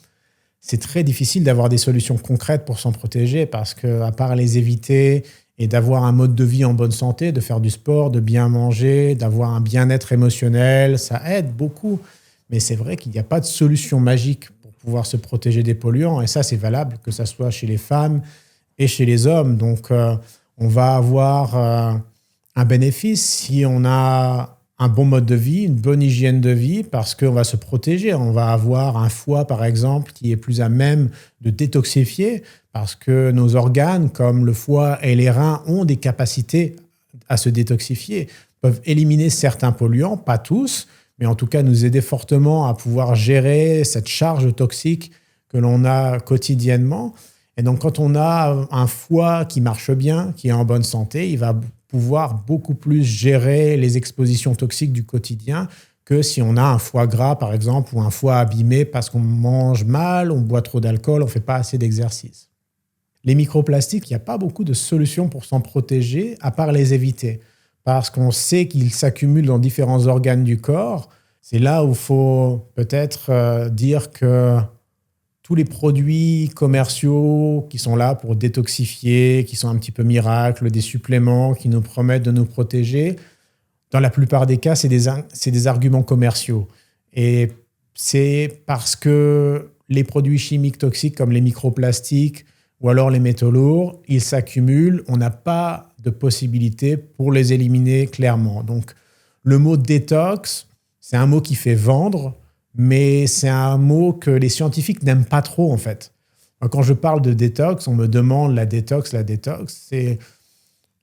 c'est très difficile d'avoir des solutions concrètes pour s'en protéger parce qu'à part les éviter et d'avoir un mode de vie en bonne santé, de faire du sport, de bien manger, d'avoir un bien-être émotionnel, ça aide beaucoup. Mais c'est vrai qu'il n'y a pas de solution magique pour pouvoir se protéger des polluants. Et ça, c'est valable que ça soit chez les femmes et chez les hommes. Donc, on va avoir un bénéfice si on a un bon mode de vie, une bonne hygiène de vie, parce qu'on va se protéger. On va avoir un foie, par exemple, qui est plus à même de détoxifier, parce que nos organes, comme le foie et les reins, ont des capacités à se détoxifier, peuvent éliminer certains polluants, pas tous, mais en tout cas nous aider fortement à pouvoir gérer cette charge toxique que l'on a quotidiennement. Et donc, quand on a un foie qui marche bien, qui est en bonne santé, il va pouvoir beaucoup plus gérer les expositions toxiques du quotidien que si on a un foie gras, par exemple, ou un foie abîmé parce qu'on mange mal, on boit trop d'alcool, on ne fait pas assez d'exercice. Les microplastiques, il n'y a pas beaucoup de solutions pour s'en protéger, à part les éviter, parce qu'on sait qu'ils s'accumulent dans différents organes du corps. C'est là où il faut peut-être dire que tous les produits commerciaux qui sont là pour détoxifier, qui sont un petit peu miracles, des suppléments qui nous promettent de nous protéger, dans la plupart des cas, c'est des arguments commerciaux. Et c'est parce que les produits chimiques toxiques comme les microplastiques ou alors les métaux lourds, ils s'accumulent, on n'a pas de possibilité pour les éliminer clairement. Donc, le mot détox, c'est un mot qui fait vendre, mais c'est un mot que les scientifiques n'aiment pas trop, en fait. Quand je parle de détox, on me demande la détox.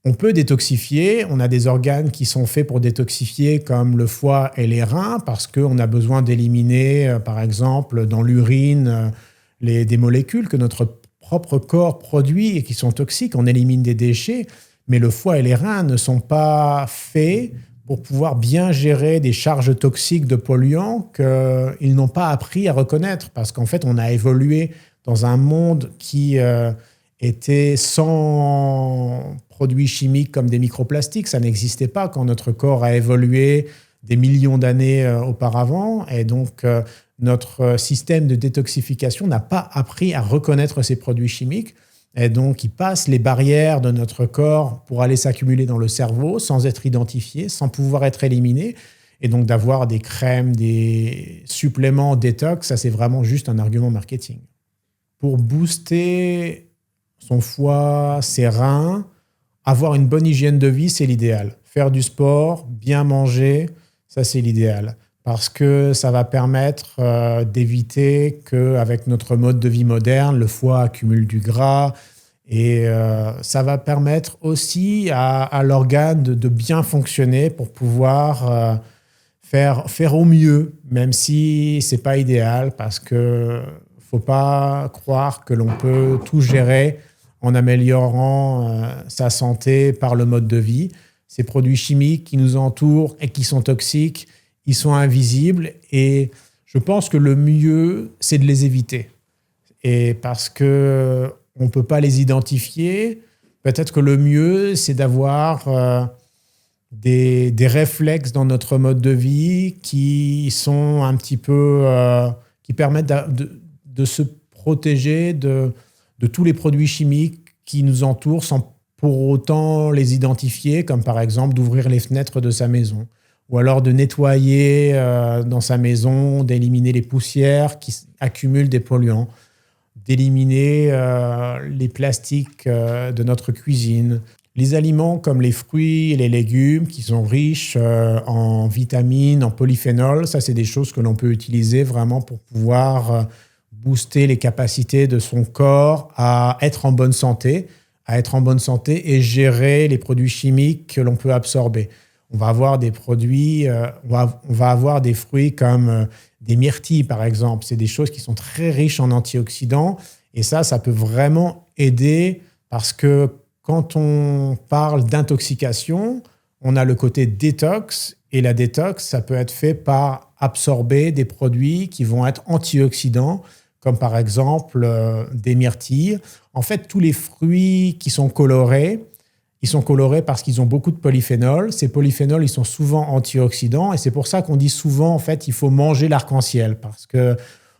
On peut détoxifier, on a des organes qui sont faits pour détoxifier, comme le foie et les reins, parce qu'on a besoin d'éliminer, par exemple, dans l'urine, des molécules que notre propre corps produit et qui sont toxiques. On élimine des déchets, mais le foie et les reins ne sont pas faits pour pouvoir bien gérer des charges toxiques de polluants qu'ils n'ont pas appris à reconnaître. Parce qu'en fait, on a évolué dans un monde qui était sans produits chimiques comme des microplastiques. Ça n'existait pas quand notre corps a évolué des millions d'années auparavant. Et donc, notre système de détoxification n'a pas appris à reconnaître ces produits chimiques. Et donc, ils passent les barrières de notre corps pour aller s'accumuler dans le cerveau sans être identifiés, sans pouvoir être éliminés. Et donc, d'avoir des crèmes, des suppléments détox, ça, c'est vraiment juste un argument marketing. Pour booster son foie, ses reins, avoir une bonne hygiène de vie, c'est l'idéal. Faire du sport, bien manger, ça, c'est l'idéal. Parce que ça va permettre d'éviter qu'avec notre mode de vie moderne, le foie accumule du gras. Et ça va permettre aussi à l'organe de bien fonctionner pour pouvoir faire au mieux, même si ce n'est pas idéal, parce qu'il ne faut pas croire que l'on peut tout gérer en améliorant sa santé par le mode de vie. Ces produits chimiques qui nous entourent et qui sont toxiques, ils sont invisibles et je pense que le mieux, c'est de les éviter. Et parce qu'on ne peut pas les identifier, peut-être que le mieux, c'est d'avoir des réflexes dans notre mode de vie qui sont un petit peu... qui permettent de de se protéger de tous les produits chimiques qui nous entourent sans pour autant les identifier, comme par exemple d'ouvrir les fenêtres de sa maison, ou alors de nettoyer dans sa maison, d'éliminer les poussières qui accumulent des polluants, d'éliminer les plastiques de notre cuisine. Les aliments comme les fruits et les légumes qui sont riches en vitamines, en polyphénols, ça c'est des choses que l'on peut utiliser vraiment pour pouvoir booster les capacités de son corps à être en bonne santé et gérer les produits chimiques que l'on peut absorber. On va avoir des produits, on va avoir des fruits comme des myrtilles par exemple. C'est des choses qui sont très riches en antioxydants et ça peut vraiment aider parce que quand on parle d'intoxication, on a le côté détox et la détox, ça peut être fait par absorber des produits qui vont être antioxydants comme par exemple des myrtilles. En fait, tous les fruits qui sont colorés, ils sont colorés parce qu'ils ont beaucoup de polyphénols. Ces polyphénols, ils sont souvent antioxydants et c'est pour ça qu'on dit souvent, en fait, il faut manger l'arc-en-ciel parce que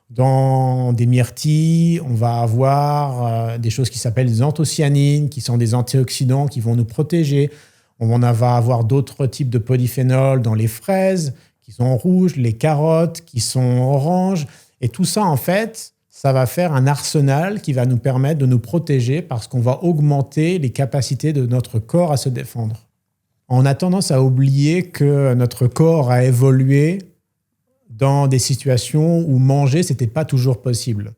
dans des myrtilles, on va avoir des choses qui s'appellent des anthocyanines, qui sont des antioxydants qui vont nous protéger. On va avoir d'autres types de polyphénols dans les fraises qui sont rouges, les carottes qui sont oranges. Et tout ça, en fait, ça va faire un arsenal qui va nous permettre de nous protéger parce qu'on va augmenter les capacités de notre corps à se défendre. On a tendance à oublier que notre corps a évolué dans des situations où manger, ce n'était pas toujours possible.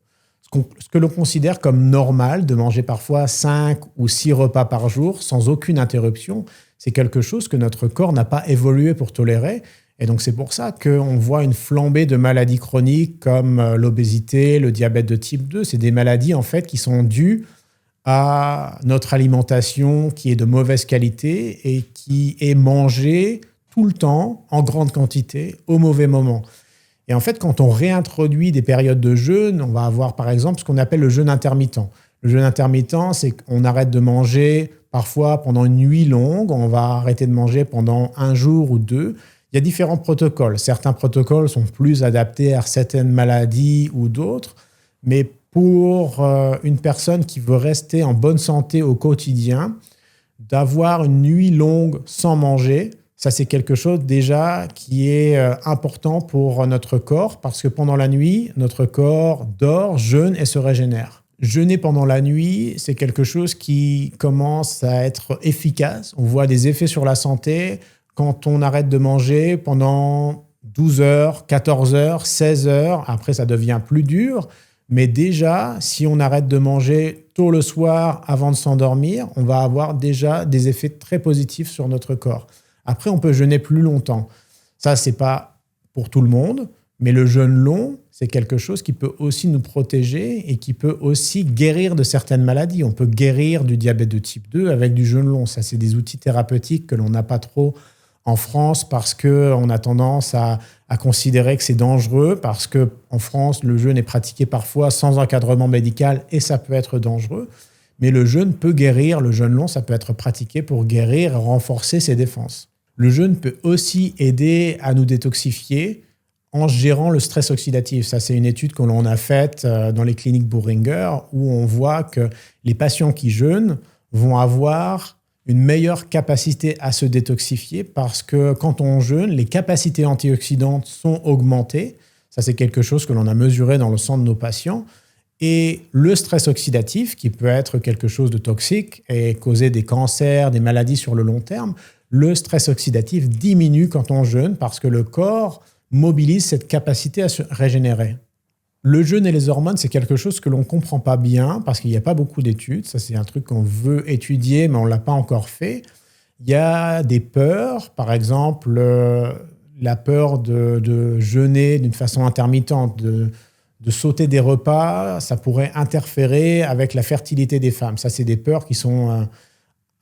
Ce que l'on considère comme normal, de manger parfois 5 ou 6 repas par jour sans aucune interruption, c'est quelque chose que notre corps n'a pas évolué pour tolérer. Et donc, c'est pour ça qu'on voit une flambée de maladies chroniques comme l'obésité, le diabète de type 2. C'est des maladies, en fait, qui sont dues à notre alimentation qui est de mauvaise qualité et qui est mangée tout le temps, en grande quantité, au mauvais moment. Et en fait, quand on réintroduit des périodes de jeûne, on va avoir, par exemple, ce qu'on appelle le jeûne intermittent. Le jeûne intermittent, c'est qu'on arrête de manger parfois pendant une nuit longue. On va arrêter de manger pendant 1 jour ou 2. Il y a différents protocoles. Certains protocoles sont plus adaptés à certaines maladies ou d'autres. Mais pour une personne qui veut rester en bonne santé au quotidien, d'avoir une nuit longue sans manger, ça c'est quelque chose déjà qui est important pour notre corps parce que pendant la nuit, notre corps dort, jeûne et se régénère. Jeûner pendant la nuit, c'est quelque chose qui commence à être efficace. On voit des effets sur la santé quand on arrête de manger pendant 12 heures, 14 heures, 16 heures. Après, ça devient plus dur. Mais déjà, si on arrête de manger tôt le soir avant de s'endormir, on va avoir déjà des effets très positifs sur notre corps. Après, on peut jeûner plus longtemps. Ça, c'est pas pour tout le monde. Mais le jeûne long, c'est quelque chose qui peut aussi nous protéger et qui peut aussi guérir de certaines maladies. On peut guérir du diabète de type 2 avec du jeûne long. Ça, c'est des outils thérapeutiques que l'on n'a pas trop en France parce qu'on a tendance à considérer que c'est dangereux parce qu'en France, le jeûne est pratiqué parfois sans encadrement médical et ça peut être dangereux. Mais le jeûne peut guérir. Le jeûne long, ça peut être pratiqué pour guérir et renforcer ses défenses. Le jeûne peut aussi aider à nous détoxifier en gérant le stress oxydatif. Ça, c'est une étude que l'on a faite dans les cliniques Boehringer où on voit que les patients qui jeûnent vont avoir une meilleure capacité à se détoxifier parce que quand on jeûne, les capacités antioxydantes sont augmentées. Ça, c'est quelque chose que l'on a mesuré dans le sang de nos patients. Et le stress oxydatif, qui peut être quelque chose de toxique et causer des cancers, des maladies sur le long terme, le stress oxydatif diminue quand on jeûne parce que le corps mobilise cette capacité à se régénérer. Le jeûne et les hormones, c'est quelque chose que l'on ne comprend pas bien parce qu'il n'y a pas beaucoup d'études. Ça, c'est un truc qu'on veut étudier, mais on ne l'a pas encore fait. Il y a des peurs, par exemple, la peur de jeûner d'une façon intermittente, de sauter des repas, ça pourrait interférer avec la fertilité des femmes. Ça, c'est des peurs qui sont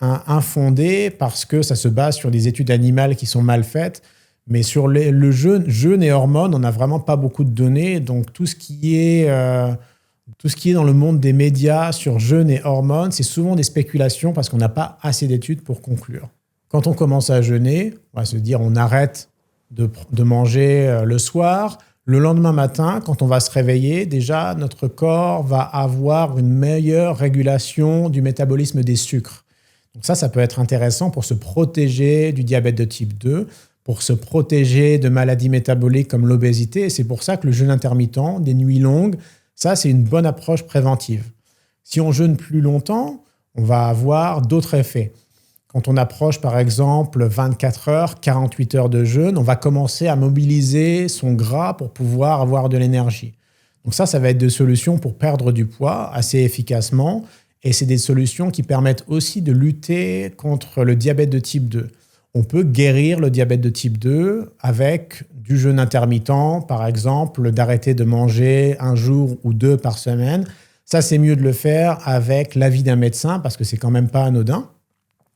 infondées parce que ça se base sur des études animales qui sont mal faites. Mais sur le jeûne et hormones, on n'a vraiment pas beaucoup de données. Donc, tout ce qui est dans le monde des médias sur jeûne et hormones, c'est souvent des spéculations parce qu'on n'a pas assez d'études pour conclure. Quand on commence à jeûner, on va se dire on arrête de manger le soir. Le lendemain matin, quand on va se réveiller, déjà, notre corps va avoir une meilleure régulation du métabolisme des sucres. Donc ça peut être intéressant pour se protéger du diabète de type 2, pour se protéger de maladies métaboliques comme l'obésité. Et c'est pour ça que le jeûne intermittent, des nuits longues, ça, c'est une bonne approche préventive. Si on jeûne plus longtemps, on va avoir d'autres effets. Quand on approche, par exemple, 24 heures, 48 heures de jeûne, on va commencer à mobiliser son gras pour pouvoir avoir de l'énergie. Donc ça va être des solutions pour perdre du poids assez efficacement. Et c'est des solutions qui permettent aussi de lutter contre le diabète de type 2. On peut guérir le diabète de type 2 avec du jeûne intermittent, par exemple, d'arrêter de manger 1 jour ou 2 par semaine. Ça, c'est mieux de le faire avec l'avis d'un médecin parce que c'est quand même pas anodin.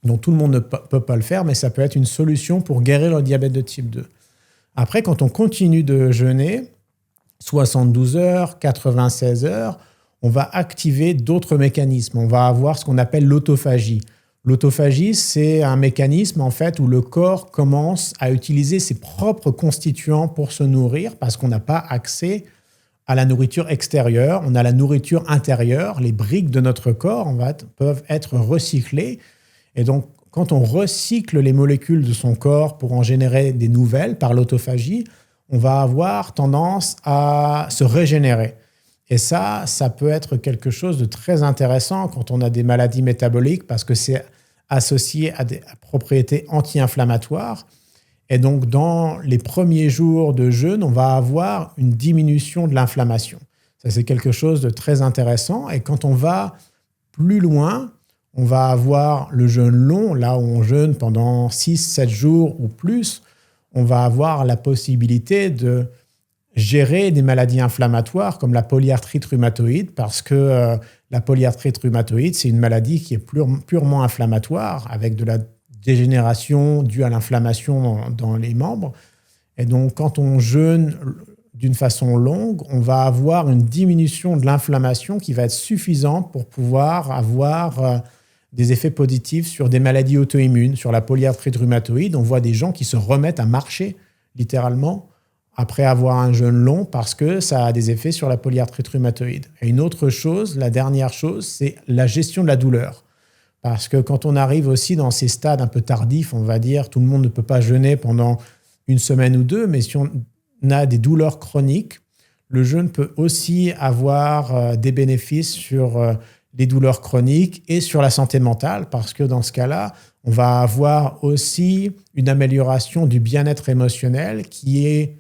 Donc, tout le monde ne peut pas le faire, mais ça peut être une solution pour guérir le diabète de type 2. Après, quand on continue de jeûner, 72 heures, 96 heures, on va activer d'autres mécanismes. On va avoir ce qu'on appelle l'autophagie. L'autophagie, c'est un mécanisme en fait où le corps commence à utiliser ses propres constituants pour se nourrir parce qu'on n'a pas accès à la nourriture extérieure. On a la nourriture intérieure. Les briques de notre corps peuvent être recyclées. Et donc, quand on recycle les molécules de son corps pour en générer des nouvelles par l'autophagie, on va avoir tendance à se régénérer. Et ça peut être quelque chose de très intéressant quand on a des maladies métaboliques parce que c'est associé à des propriétés anti-inflammatoires. Et donc, dans les premiers jours de jeûne, on va avoir une diminution de l'inflammation. Ça, c'est quelque chose de très intéressant. Et quand on va plus loin, on va avoir le jeûne long, là où on jeûne pendant 6-7 jours ou plus. On va avoir la possibilité de gérer des maladies inflammatoires comme la polyarthrite rhumatoïde parce que la polyarthrite rhumatoïde, c'est une maladie qui est purement inflammatoire avec de la dégénération due à l'inflammation dans les membres. Et donc, quand on jeûne d'une façon longue, on va avoir une diminution de l'inflammation qui va être suffisante pour pouvoir avoir des effets positifs sur des maladies auto-immunes, sur la polyarthrite rhumatoïde. On voit des gens qui se remettent à marcher, littéralement, après avoir un jeûne long, parce que ça a des effets sur la polyarthrite rhumatoïde. Et une autre chose, la dernière chose, c'est la gestion de la douleur. Parce que quand on arrive aussi dans ces stades un peu tardifs, on va dire, tout le monde ne peut pas jeûner pendant 1 semaine ou 2, mais si on a des douleurs chroniques, le jeûne peut aussi avoir des bénéfices sur les douleurs chroniques et sur la santé mentale, parce que dans ce cas-là, on va avoir aussi une amélioration du bien-être émotionnel qui est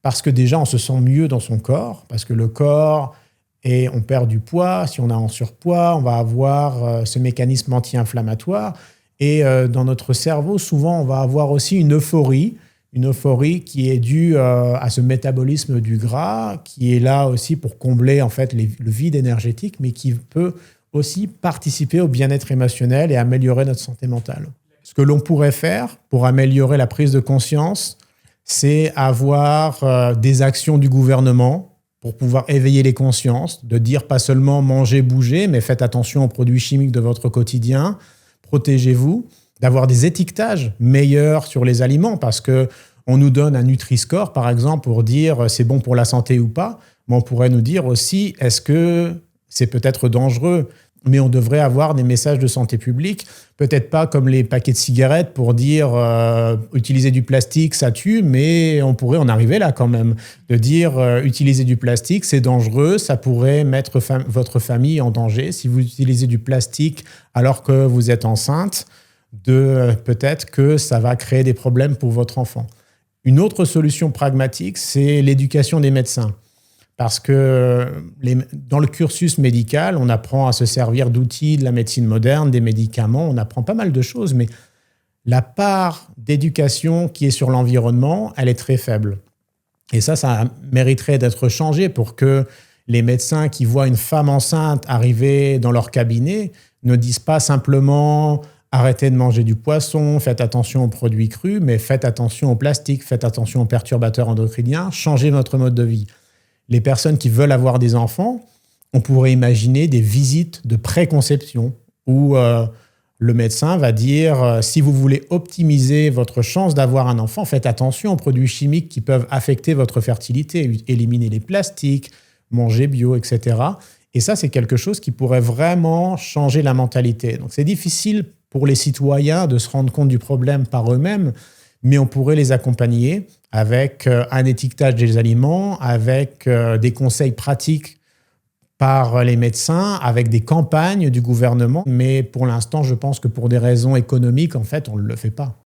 parce que déjà, on se sent mieux dans son corps, parce que le corps, on perd du poids. Si on a en surpoids, on va avoir ce mécanisme anti-inflammatoire. Et dans notre cerveau, souvent, on va avoir aussi une euphorie qui est due à ce métabolisme du gras, qui est là aussi pour combler en fait le vide énergétique, mais qui peut aussi participer au bien-être émotionnel et améliorer notre santé mentale. Ce que l'on pourrait faire pour améliorer la prise de conscience, c'est avoir des actions du gouvernement pour pouvoir éveiller les consciences, de dire pas seulement mangez, bougez, mais faites attention aux produits chimiques de votre quotidien, protégez-vous, d'avoir des étiquetages meilleurs sur les aliments parce qu'on nous donne un Nutri-Score, par exemple, pour dire c'est bon pour la santé ou pas, mais on pourrait nous dire aussi est-ce que c'est peut-être dangereux, mais on devrait avoir des messages de santé publique, peut-être pas comme les paquets de cigarettes pour dire utiliser du plastique, ça tue, mais on pourrait en arriver là quand même, de dire utiliser du plastique, c'est dangereux, ça pourrait mettre votre famille en danger. Si vous utilisez du plastique alors que vous êtes enceinte, peut-être que ça va créer des problèmes pour votre enfant. Une autre solution pragmatique, c'est l'éducation des médecins. Parce que dans le cursus médical, on apprend à se servir d'outils de la médecine moderne, des médicaments, on apprend pas mal de choses, mais la part d'éducation qui est sur l'environnement, elle est très faible. Et ça mériterait d'être changé pour que les médecins qui voient une femme enceinte arriver dans leur cabinet ne disent pas simplement « arrêtez de manger du poisson, faites attention aux produits crus, mais faites attention au plastique, faites attention aux perturbateurs endocriniens, changez votre mode de vie ». Les personnes qui veulent avoir des enfants, on pourrait imaginer des visites de préconception où Le médecin va dire, si vous voulez optimiser votre chance d'avoir un enfant, faites attention aux produits chimiques qui peuvent affecter votre fertilité, éliminer les plastiques, manger bio, etc. Et ça, c'est quelque chose qui pourrait vraiment changer la mentalité. Donc, c'est difficile pour les citoyens de se rendre compte du problème par eux-mêmes, mais on pourrait les accompagner avec un étiquetage des aliments, avec des conseils pratiques par les médecins, avec des campagnes du gouvernement. Mais pour l'instant, je pense que pour des raisons économiques, en fait, on ne le fait pas.